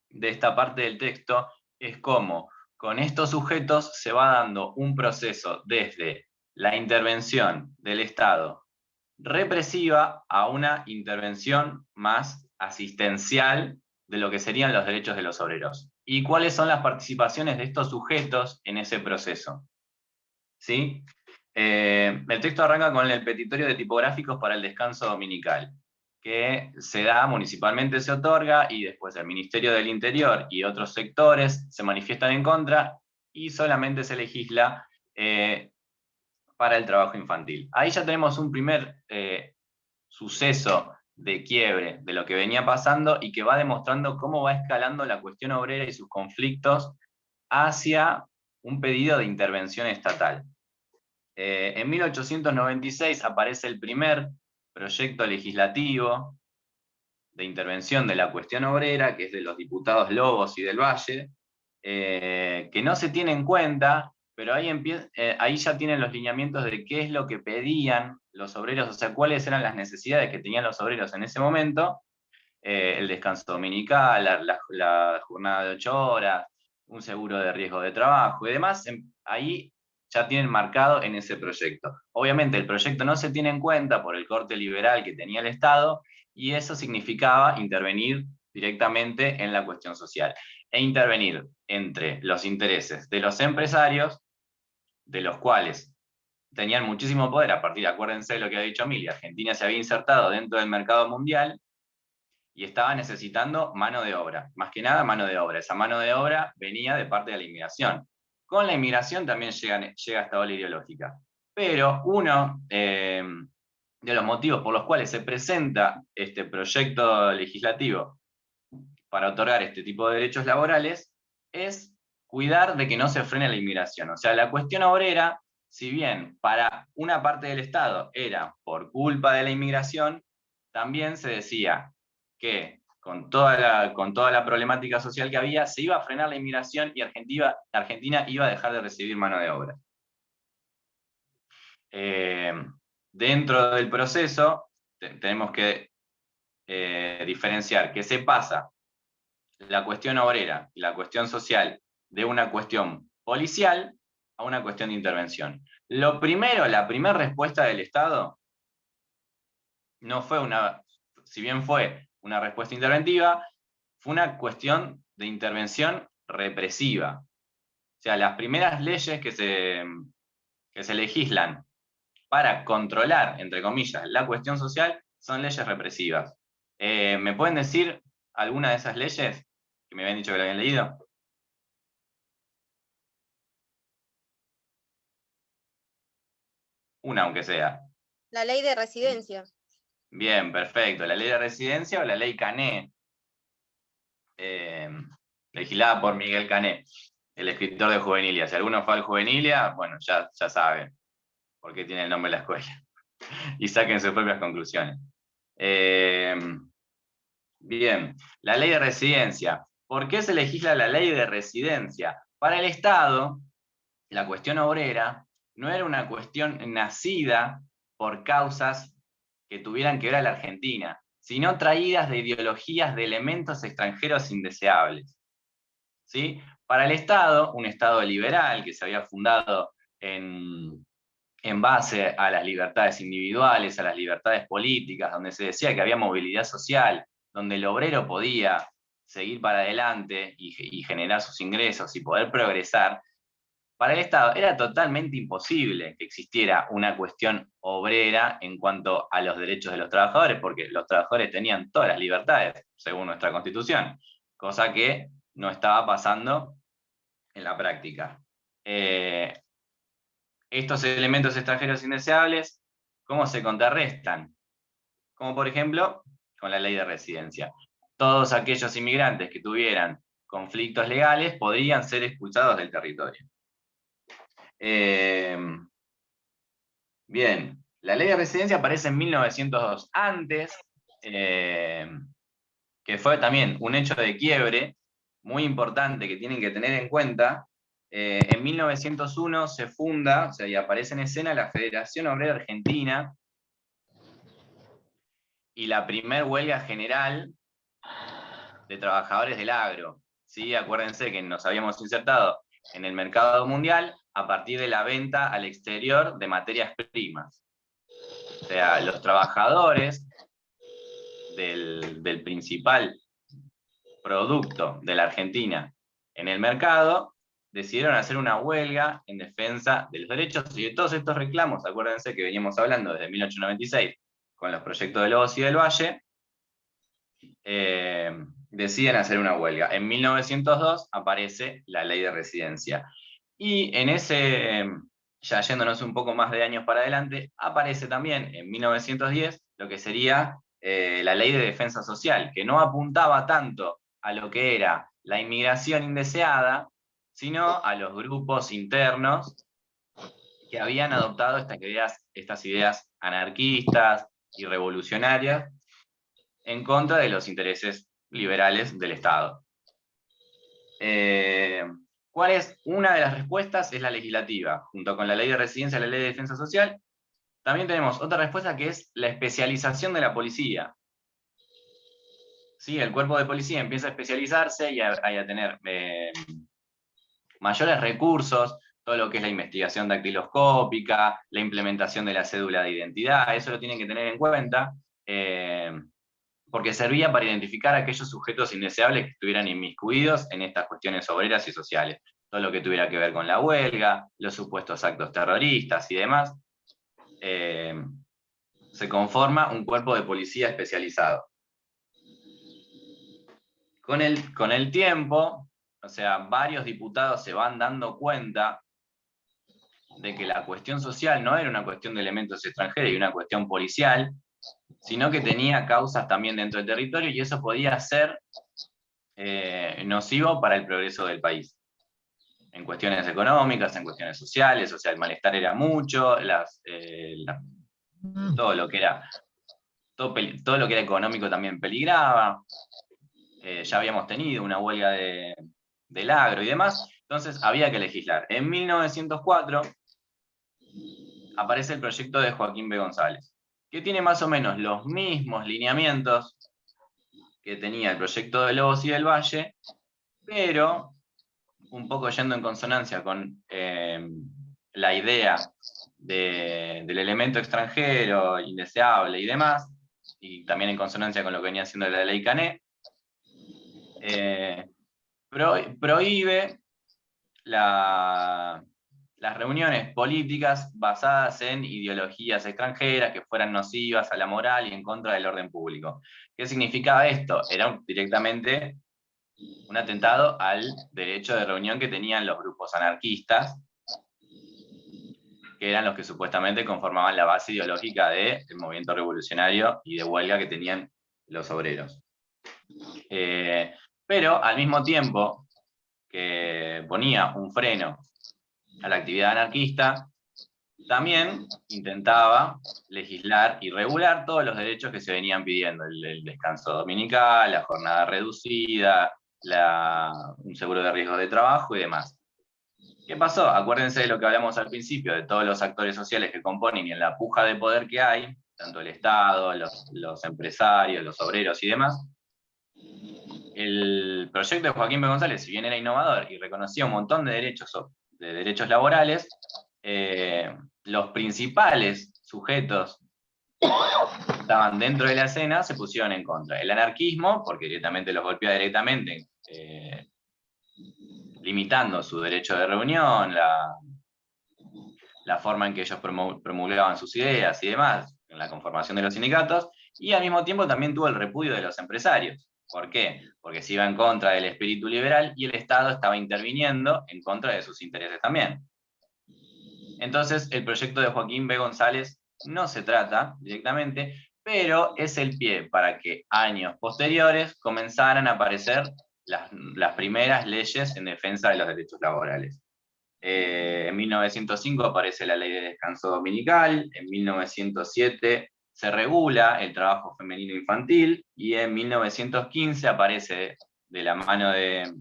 de esta parte del texto es cómo con estos sujetos se va dando un proceso desde la intervención del Estado represiva a una intervención más asistencial de lo que serían los derechos de los obreros. ¿Y cuáles son las participaciones de estos sujetos en ese proceso? ¿Sí? El texto arranca con el petitorio de tipográficos para el descanso dominical, que se da, municipalmente se otorga, y después el Ministerio del Interior y otros sectores se manifiestan en contra, y solamente se legisla para el trabajo infantil. Ahí ya tenemos un primer suceso de quiebre de lo que venía pasando y que va demostrando cómo va escalando la cuestión obrera y sus conflictos hacia un pedido de intervención estatal. En 1896 aparece el primer proyecto legislativo de intervención de la cuestión obrera, que es de los diputados Lobos y del Valle, que no se tiene en cuenta, pero ahí ya tienen los lineamientos de qué es lo que pedían los obreros, o sea, cuáles eran las necesidades que tenían los obreros en ese momento, el descanso dominical, la jornada de 8 horas, un seguro de riesgo de trabajo y demás, ahí ya tienen marcado en ese proyecto. Obviamente el proyecto no se tiene en cuenta por el corte liberal que tenía el Estado, y eso significaba intervenir directamente en la cuestión social, e intervenir entre los intereses de los empresarios, de los cuales tenían muchísimo poder a partir, acuérdense de lo que ha dicho Emilia, Argentina se había insertado dentro del mercado mundial y estaba necesitando mano de obra, más que nada mano de obra. Esa mano de obra venía de parte de la inmigración. Con la inmigración también llega esta ola ideológica. Pero uno de los motivos por los cuales se presenta este proyecto legislativo para otorgar este tipo de derechos laborales es cuidar de que no se frene la inmigración. O sea, la cuestión obrera, si bien para una parte del Estado era por culpa de la inmigración, también se decía que con toda la problemática social que había, se iba a frenar la inmigración y Argentina iba a dejar de recibir mano de obra. Dentro del proceso tenemos que diferenciar que se pasa la cuestión obrera y la cuestión social de una cuestión policial a una cuestión de intervención. La primera respuesta del Estado no fue si bien fue una respuesta interventiva, fue una cuestión de intervención represiva. O sea, las primeras leyes que se legislan para controlar, entre comillas, la cuestión social son leyes represivas. ¿Me pueden decir alguna de esas leyes que me habían dicho que la habían leído? Una, aunque sea. La ley de residencia. Bien, perfecto. ¿La ley de residencia o la ley Cané? Legislada por Miguel Cané, el escritor de Juvenilia. Si alguno fue al Juvenilia, bueno, ya saben por qué tiene el nombre de la escuela. Y saquen sus propias conclusiones. Bien, la ley de residencia. ¿Por qué se legisla la ley de residencia? Para el Estado, la cuestión obrera no era una cuestión nacida por causas que tuvieran que ver a la Argentina, sino traídas de ideologías de elementos extranjeros indeseables. ¿Sí? Para el Estado, un Estado liberal que se había fundado en base a las libertades individuales, a las libertades políticas, donde se decía que había movilidad social, donde el obrero podía seguir para adelante y generar sus ingresos y poder progresar, para el Estado era totalmente imposible que existiera una cuestión obrera en cuanto a los derechos de los trabajadores, porque los trabajadores tenían todas las libertades, según nuestra Constitución, cosa que no estaba pasando en la práctica. Estos elementos extranjeros indeseables, ¿cómo se contrarrestan? Como por ejemplo, con la ley de residencia. Todos aquellos inmigrantes que tuvieran conflictos legales podrían ser expulsados del territorio. Bien, la ley de residencia aparece en 1902, antes, que fue también un hecho de quiebre muy importante que tienen que tener en cuenta. En 1901 se funda, o sea, y aparece en escena la Federación Obrera Argentina y la primer huelga general de trabajadores del agro. ¿Sí? Acuérdense que nos habíamos insertado en el mercado mundial a partir de la venta al exterior de materias primas. O sea, los trabajadores del principal producto de la Argentina en el mercado decidieron hacer una huelga en defensa de los derechos y de todos estos reclamos. Acuérdense que veníamos hablando desde 1896 con los proyectos de Lobos y del Valle, deciden hacer una huelga. En 1902 aparece la ley de residencia. Y en ese, ya yéndonos un poco más de años para adelante, aparece también en 1910 lo que sería la ley de defensa social, que no apuntaba tanto a lo que era la inmigración indeseada, sino a los grupos internos que habían adoptado estas ideas anarquistas y revolucionarias en contra de los intereses liberales del Estado. ¿Cuál es? Una de las respuestas es la legislativa, junto con la ley de residencia y la ley de defensa social. También tenemos otra respuesta que es la especialización de la policía. ¿Sí? El cuerpo de policía empieza a especializarse y a tener mayores recursos, todo lo que es la investigación dactiloscópica, la implementación de la cédula de identidad, eso lo tienen que tener en cuenta, porque servía para identificar a aquellos sujetos indeseables que estuvieran inmiscuidos en estas cuestiones obreras y sociales. Todo lo que tuviera que ver con la huelga, los supuestos actos terroristas y demás. Se conforma un cuerpo de policía especializado. Con el tiempo, o sea, varios diputados se van dando cuenta de que la cuestión social no era una cuestión de elementos extranjeros y una cuestión policial, sino que tenía causas también dentro del territorio y eso podía ser nocivo para el progreso del país. En cuestiones económicas, en cuestiones sociales, o sea, el malestar era mucho, todo lo que era económico también peligraba. Ya habíamos tenido una huelga del agro y demás, entonces había que legislar. En 1904 aparece el proyecto de Joaquín B. González, que tiene más o menos los mismos lineamientos que tenía el proyecto de Lobos y del Valle, pero un poco yendo en consonancia con la idea del elemento extranjero, indeseable y demás, y también en consonancia con lo que venía haciendo la ley Cané, prohíbe las reuniones políticas basadas en ideologías extranjeras que fueran nocivas a la moral y en contra del orden público. ¿Qué significaba esto? Era directamente un atentado al derecho de reunión que tenían los grupos anarquistas, que eran los que supuestamente conformaban la base ideológica del movimiento revolucionario y de huelga que tenían los obreros. Pero al mismo tiempo que ponía un freno a la actividad anarquista, también intentaba legislar y regular todos los derechos que se venían pidiendo, el descanso dominical, la jornada reducida, un seguro de riesgo de trabajo y demás. ¿Qué pasó? Acuérdense de lo que hablamos al principio, de todos los actores sociales que componen y en la puja de poder que hay, tanto el Estado, los empresarios, los obreros y demás. El proyecto de Joaquín B. González, si bien era innovador y reconocía un montón de derechos laborales, los principales sujetos que estaban dentro de la escena se pusieron en contra. El anarquismo, porque directamente los golpeaba directamente, limitando su derecho de reunión, la forma en que ellos promulgaban sus ideas y demás, en la conformación de los sindicatos, y al mismo tiempo también tuvo el repudio de los empresarios. ¿Por qué? Porque se iba en contra del espíritu liberal y el Estado estaba interviniendo en contra de sus intereses también. Entonces, el proyecto de Joaquín B. González no se trata directamente, pero es el pie para que años posteriores comenzaran a aparecer las primeras leyes en defensa de los derechos laborales. En 1905 aparece la ley de descanso dominical, en 1907 se regula el trabajo femenino infantil y en 1915 aparece de la mano de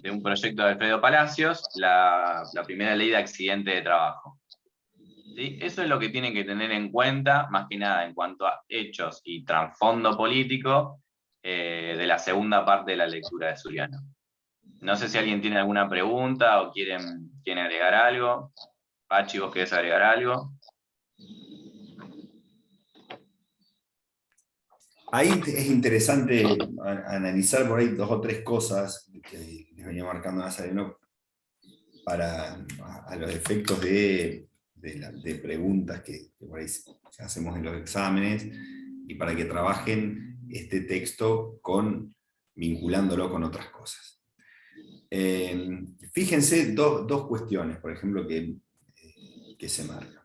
un proyecto de Alfredo Palacios la primera ley de accidente de trabajo. ¿Sí? Eso es lo que tienen que tener en cuenta, más que nada en cuanto a hechos y trasfondo político de la segunda parte de la lectura de Suriano. No sé si alguien tiene alguna pregunta o quieren agregar algo. Pachi, ¿vos querés agregar algo? Ahí es interesante analizar por ahí 2 o 3 cosas que les venía marcando Nazareno a los efectos de preguntas que por ahí hacemos en los exámenes y para que trabajen este texto vinculándolo con otras cosas. Fíjense dos cuestiones, por ejemplo, que se marcan.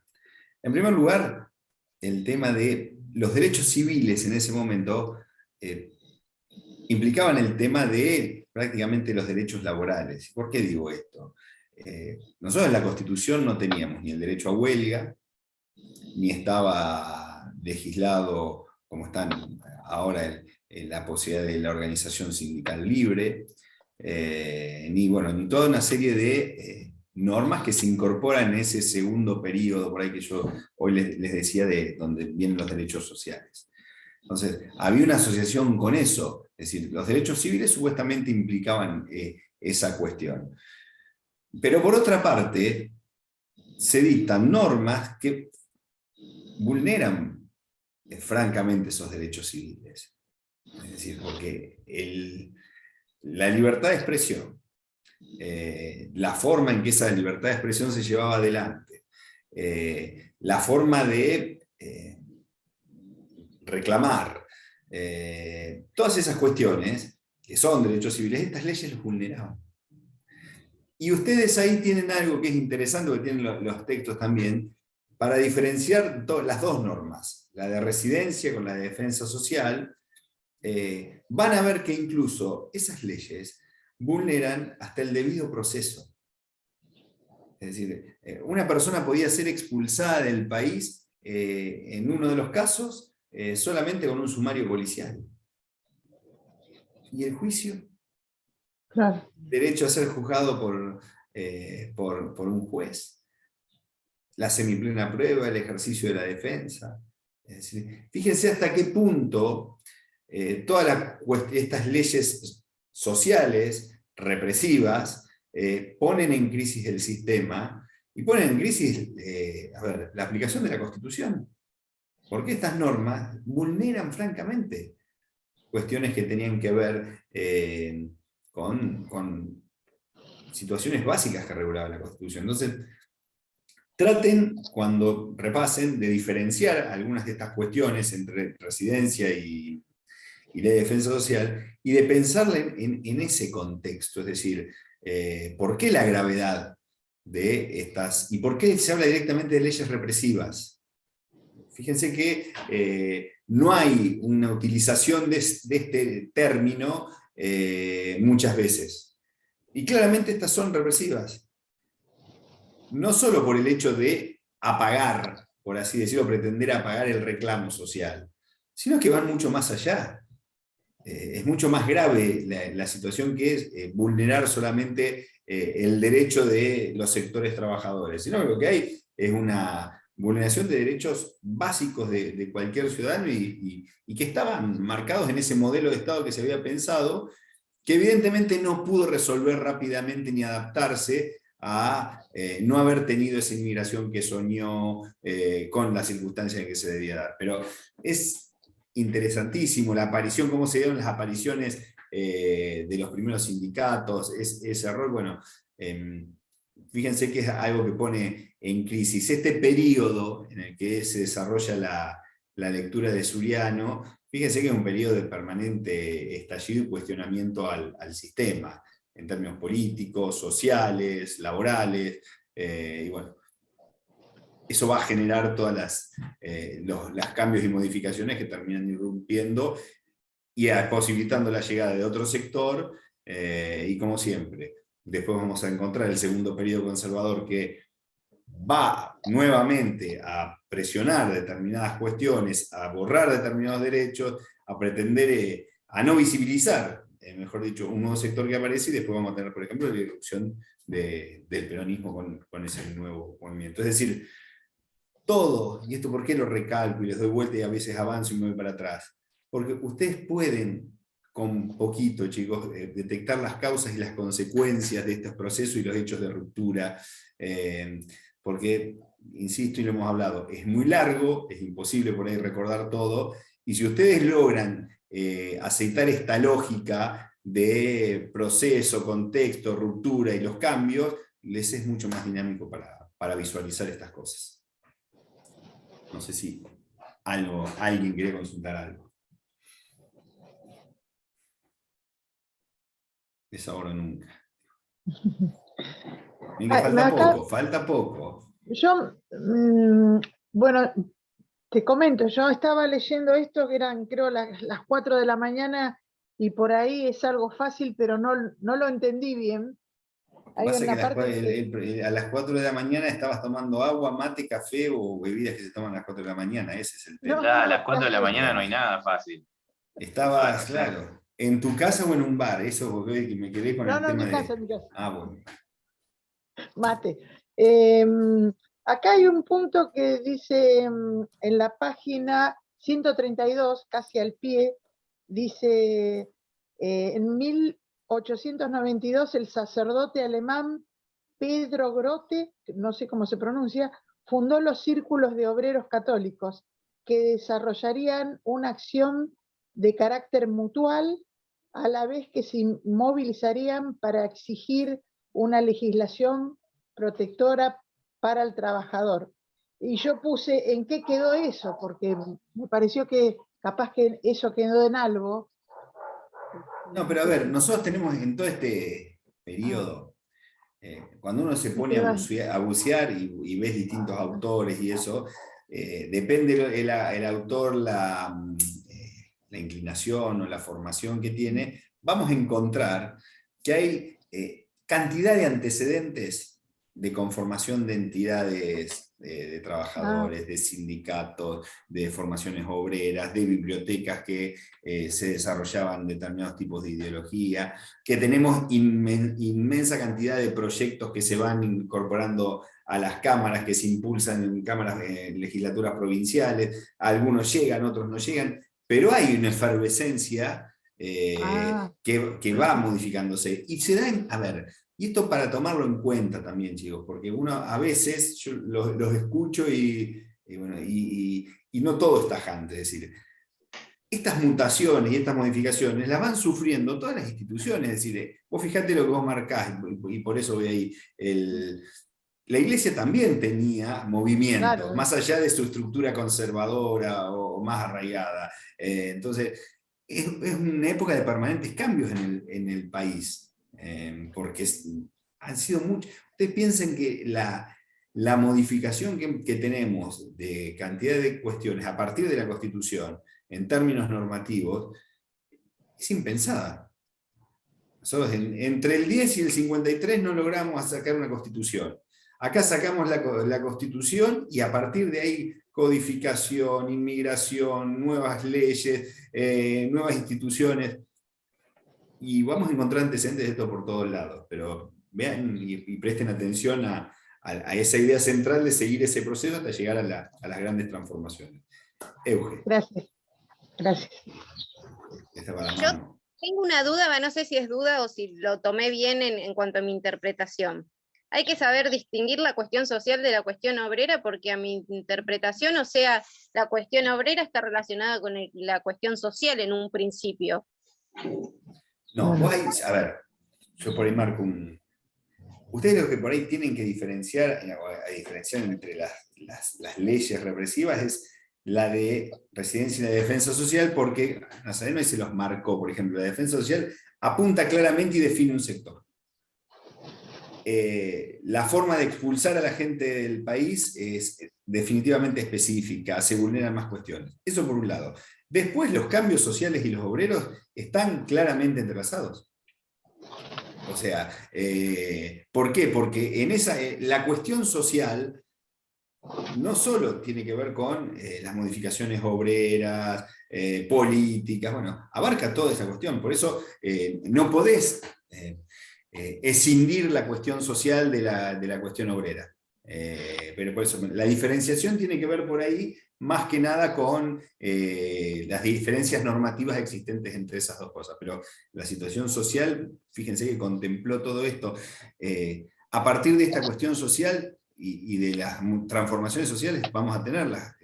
En primer lugar, el tema de los derechos civiles en ese momento implicaban el tema de prácticamente los derechos laborales. ¿Por qué digo esto? Nosotros en la Constitución no teníamos ni el derecho a huelga, ni estaba legislado como están ahora la posibilidad de la organización sindical libre, ni toda una serie de normas que se incorporan en ese segundo periodo, por ahí que yo hoy les decía, de donde vienen los derechos sociales. Entonces, había una asociación con eso, es decir, los derechos civiles supuestamente implicaban esa cuestión. Pero por otra parte, se dictan normas que vulneran francamente esos derechos civiles. Es decir, porque la libertad de expresión, la forma en que esa libertad de expresión se llevaba adelante, la forma de reclamar, todas esas cuestiones que son derechos civiles, estas leyes los vulneraban. Y ustedes ahí tienen algo que es interesante, que tienen los textos también, para diferenciar las dos normas, la de residencia con la de defensa social. Van a ver que incluso esas leyes vulneran hasta el debido proceso. Es decir, una persona podía ser expulsada del país en uno de los casos solamente con un sumario policial. ¿Y el juicio? Claro. Derecho a ser juzgado por un juez. La semiplena prueba, el ejercicio de la defensa. Es decir, fíjense hasta qué punto todas estas leyes sociales, represivas, ponen en crisis el sistema y ponen en crisis la aplicación de la Constitución. Porque estas normas vulneran francamente cuestiones que tenían que ver con situaciones básicas que regulaba la Constitución. Entonces, traten, cuando repasen, de diferenciar algunas de estas cuestiones entre residencia y ley de defensa social, y de pensarla en ese contexto, es decir, ¿por qué la gravedad de estas? ¿Y por qué se habla directamente de leyes represivas? Fíjense que no hay una utilización de este término muchas veces. Y claramente estas son represivas. No solo por el hecho de apagar, por así decirlo, pretender apagar el reclamo social, sino que van mucho más allá. Es mucho más grave la situación que es vulnerar solamente el derecho de los sectores trabajadores, sino que lo que hay es una vulneración de derechos básicos de cualquier ciudadano y que estaban marcados en ese modelo de Estado que se había pensado, que evidentemente no pudo resolver rápidamente ni adaptarse a no haber tenido esa inmigración que soñó con las circunstancias en que se debía dar. Pero es interesantísimo la aparición, cómo se dieron las apariciones de los primeros sindicatos, ese error, fíjense que es algo que pone en crisis. Este periodo en el que se desarrolla la lectura de Suriano, fíjense que es un periodo de permanente estallido y cuestionamiento al sistema, en términos políticos, sociales, laborales, y eso va a generar todas los cambios y modificaciones que terminan irrumpiendo y posibilitando la llegada de otro sector, y como siempre, después vamos a encontrar el segundo periodo conservador que va nuevamente a presionar determinadas cuestiones, a borrar determinados derechos, a pretender a no visibilizar, mejor dicho, un nuevo sector que aparece, y después vamos a tener, por ejemplo, la irrupción del peronismo con ese nuevo movimiento. Es decir, todo, y esto por qué lo recalco y les doy vuelta y a veces avanzo y me voy para atrás, porque ustedes pueden, con poquito, chicos, detectar las causas y las consecuencias de estos procesos y los hechos de ruptura, porque, insisto y lo hemos hablado, es muy largo, es imposible por ahí recordar todo, y si ustedes logran aceitar esta lógica de proceso, contexto, ruptura y los cambios, les es mucho más dinámico para visualizar estas cosas. No sé si alguien quiere consultar algo. Es ahora o nunca. Mira, falta poco. Yo, bueno, te comento, yo estaba leyendo esto que eran, creo, las 4 de la mañana y por ahí es algo fácil, pero no lo entendí bien. Hay Pasa una que parte a las 4 de la mañana estabas tomando agua, mate, café o bebidas que se toman a las 4 de la mañana, ese es el tema. A las 4 de la mañana no hay nada fácil. Estabas, claro, en tu casa o en un bar, eso porque me quedé con el tema en mi de... casa, en mi casa. Ah, bueno. Mate. Acá hay un punto que dice en la página 132, casi al pie, dice, en 1892 el sacerdote alemán Pedro Grote, no sé cómo se pronuncia, fundó los círculos de obreros católicos que desarrollarían una acción de carácter mutual a la vez que se movilizarían para exigir una legislación protectora para el trabajador. Y yo puse en qué quedó eso, porque me pareció que capaz que eso quedó en algo. No, pero a ver, nosotros tenemos en todo este periodo, cuando uno se pone a bucear y ves distintos autores y eso, depende el autor, la inclinación o la formación que tiene, vamos a encontrar que hay cantidad de antecedentes de conformación de entidades de trabajadores, de sindicatos, de formaciones obreras, de bibliotecas que se desarrollaban determinados tipos de ideología, que tenemos inmensa cantidad de proyectos que se van incorporando a las cámaras, que se impulsan en cámaras legislaturas provinciales, algunos llegan, otros no llegan, pero hay una efervescencia que va modificándose. Y se da a ver, y esto para tomarlo en cuenta también, chicos, porque uno a veces, yo los escucho y no todo es tajante, es decir, estas mutaciones y estas modificaciones las van sufriendo todas las instituciones, es decir, vos fijate lo que vos marcás, y por eso voy ahí, la Iglesia también tenía movimiento, claro, más allá de su estructura conservadora o más arraigada. Entonces, es una época de permanentes cambios en el país, porque han sido muchos. Ustedes piensen que la modificación que tenemos de cantidad de cuestiones a partir de la Constitución, en términos normativos, es impensada. Nosotros entre el 10 y el 53 no logramos sacar una Constitución. Acá sacamos la Constitución y a partir de ahí codificación, inmigración, nuevas leyes, nuevas instituciones, y vamos a encontrar antecedentes de esto por todos lados, pero vean y presten atención a esa idea central de seguir ese proceso hasta llegar a las grandes transformaciones. Euge. Gracias. Yo tengo una duda, no sé si es duda o si lo tomé bien en cuanto a mi interpretación. Hay que saber distinguir la cuestión social de la cuestión obrera, porque a mi interpretación, o sea, la cuestión obrera está relacionada con la cuestión social en un principio. No, vos ahí, a ver, yo por ahí marco ustedes lo que por ahí tienen que diferenciar entre las leyes represivas es la de residencia y la de defensa social, porque Nazareno se los marcó, por ejemplo, la defensa social apunta claramente y define un sector. La forma de expulsar a la gente del país es definitivamente específica, se vulneran más cuestiones. Eso por un lado. Después los cambios sociales y los obreros están claramente entrelazados. O sea, ¿por qué? Porque la cuestión social no solo tiene que ver con las modificaciones obreras, políticas, bueno, abarca toda esa cuestión. Por eso no podés escindir la cuestión social de la cuestión obrera. Pero por eso, la diferenciación tiene que ver por ahí más que nada con las diferencias normativas existentes entre esas dos cosas. Pero la situación social, fíjense que contempló todo esto. A partir de esta cuestión social y de las transformaciones sociales vamos a tener las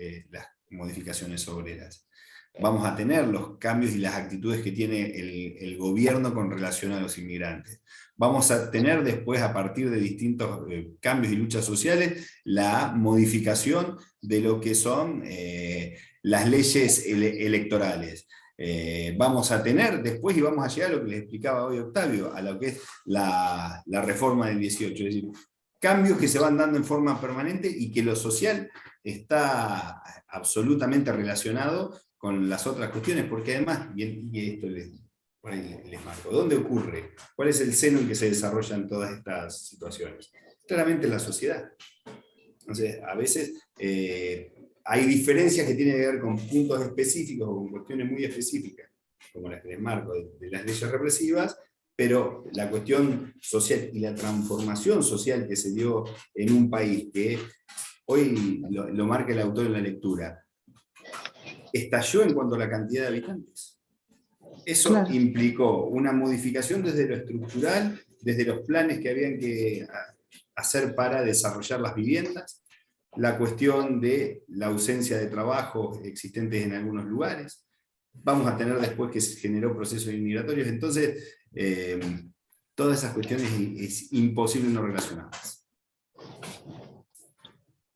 modificaciones obreras. Vamos a tener los cambios y las actitudes que tiene el gobierno con relación a los inmigrantes. Vamos a tener después, a partir de distintos cambios y luchas sociales, la modificación de lo que son las leyes electorales. vamos a tener después y vamos a llegar a lo que les explicaba hoy Octavio, a lo que es la reforma del 18, es decir, cambios que se van dando en forma permanente y que lo social está absolutamente relacionado con las otras cuestiones, porque además, y esto por ahí les marco, ¿dónde ocurre? ¿Cuál es el seno en que se desarrollan todas estas situaciones? Claramente en la sociedad. Entonces, a veces hay diferencias que tienen que ver con puntos específicos o con cuestiones muy específicas, como las que les marco de las leyes represivas, pero la cuestión social y la transformación social que se dio en un país que hoy lo marca el autor en la lectura, estalló en cuanto a la cantidad de habitantes. Eso Claro. implicó una modificación desde lo estructural, desde los planes que habían que hacer para desarrollar las viviendas, la cuestión de la ausencia de trabajo existentes en algunos lugares. Vamos a tener después que se generó procesos inmigratorios. Entonces, todas esas cuestiones es imposible no relacionarlas.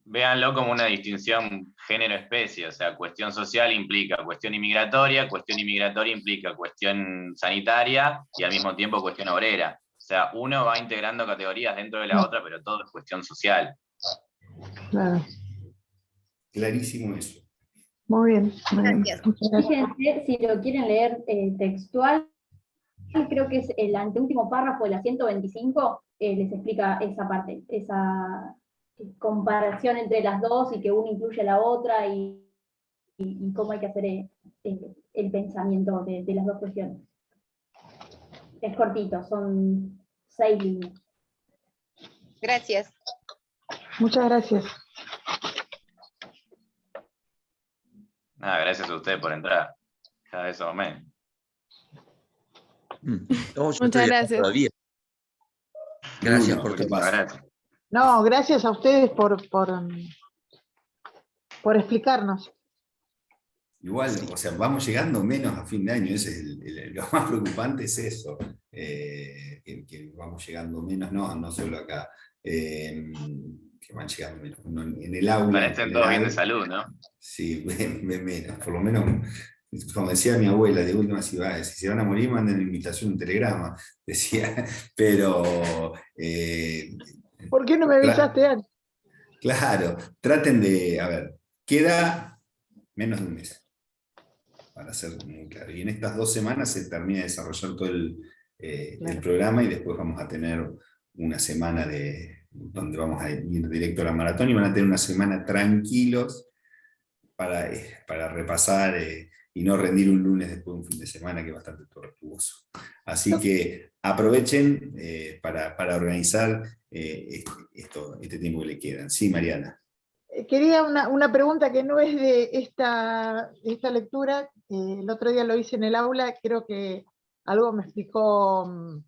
Véanlo como una distinción género-especie, o sea, cuestión social implica cuestión inmigratoria implica cuestión sanitaria y al mismo tiempo cuestión obrera. O sea, uno va integrando categorías dentro de la otra, pero todo es cuestión social. Claro. Clarísimo eso. Muy bien. Muy bien. Gracias. Muchas gracias. Fíjense, si lo quieren leer textual, creo que es el anteúltimo párrafo de la 125, les explica esa parte, esa comparación entre las dos y que una incluye a la otra y cómo hay que hacer el pensamiento de las dos cuestiones. Es cortito, son 6 líneas. Gracias. Muchas gracias. Nada, gracias a ustedes por entrar. Cada vez somos menos. No, yo Muchas estoy acá gracias. todavía. Gracias Bruno, por ¿qué todo. pasa? Gracias. No, gracias a ustedes por explicarnos. Igual, o sea, vamos llegando menos a fin de año, ese es lo más preocupante es eso, que vamos llegando menos, no solo acá, que van llegando menos. Uno en el aula. Para en estén todos bien de general, salud, ¿no? sí, ven menos, por lo menos, como decía mi abuela, de última si se van a morir, manden una invitación, un telegrama, decía, pero... ¿Por qué no me avisaste antes? Claro, traten de, a ver, queda menos de un mes, para ser muy claro. Y en estas 2 semanas se termina de desarrollar todo el programa y después vamos a tener una semana donde vamos a ir directo a la maratón y van a tener una semana tranquilos para repasar y no rendir un lunes después de un fin de semana que es bastante tortuoso. Así que aprovechen para organizar este tiempo que le quedan. Sí, Mariana. Quería una pregunta que no es de esta lectura. El otro día lo hice en el aula, creo que algo me explicó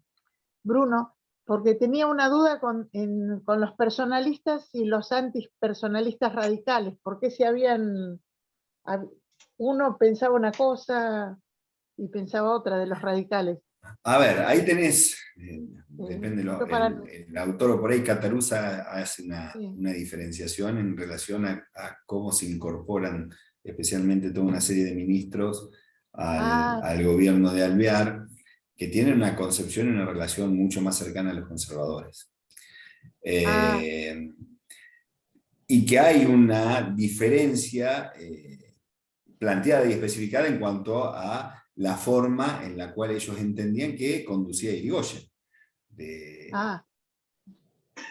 Bruno, porque tenía una duda con los personalistas y los antipersonalistas radicales, porque si uno pensaba una cosa y pensaba otra de los radicales. A ver, ahí tenés, depende, el autor o por ahí Catarusa hace una diferenciación en relación a cómo se incorporan especialmente toda una serie de ministros al gobierno de Alvear, que tienen una concepción y una relación mucho más cercana a los conservadores. Y que hay una diferencia planteada y especificada en cuanto a la forma en la cual ellos entendían que conducía Irigoyen.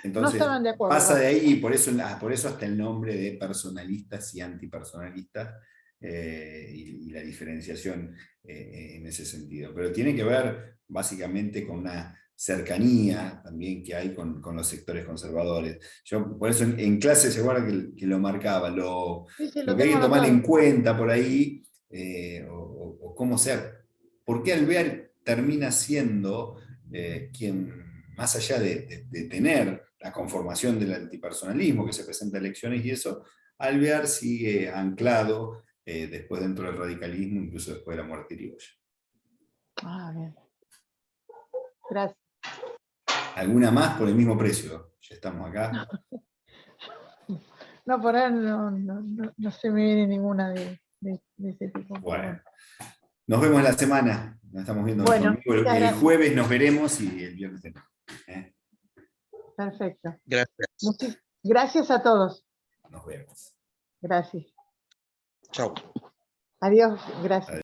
Entonces, no estaban de acuerdo. Pasa de ahí y por eso hasta el nombre de personalistas y antipersonalistas y la diferenciación en ese sentido. Pero tiene que ver básicamente con una cercanía también que hay con los sectores conservadores. Yo por eso en clase se guarda que lo marcaba, lo que hay que tomar en cuenta por ahí, o cómo ser, por qué Alvear termina siendo quien, más allá de tener la conformación del antipersonalismo que se presenta en elecciones y eso, Alvear sigue anclado después dentro del radicalismo, incluso después de la muerte de Irigoyen. Bien. Gracias. ¿Alguna más por el mismo precio? Ya estamos acá. No, por ahora no se me viene ninguna de ese tipo. Bueno, Nos vemos en la semana. Nos estamos viendo Bueno, conmigo. muchas El gracias. jueves nos veremos y el viernes tenemos. Perfecto. Gracias. Gracias a todos. Nos vemos. Gracias. Chao. Adiós. Gracias.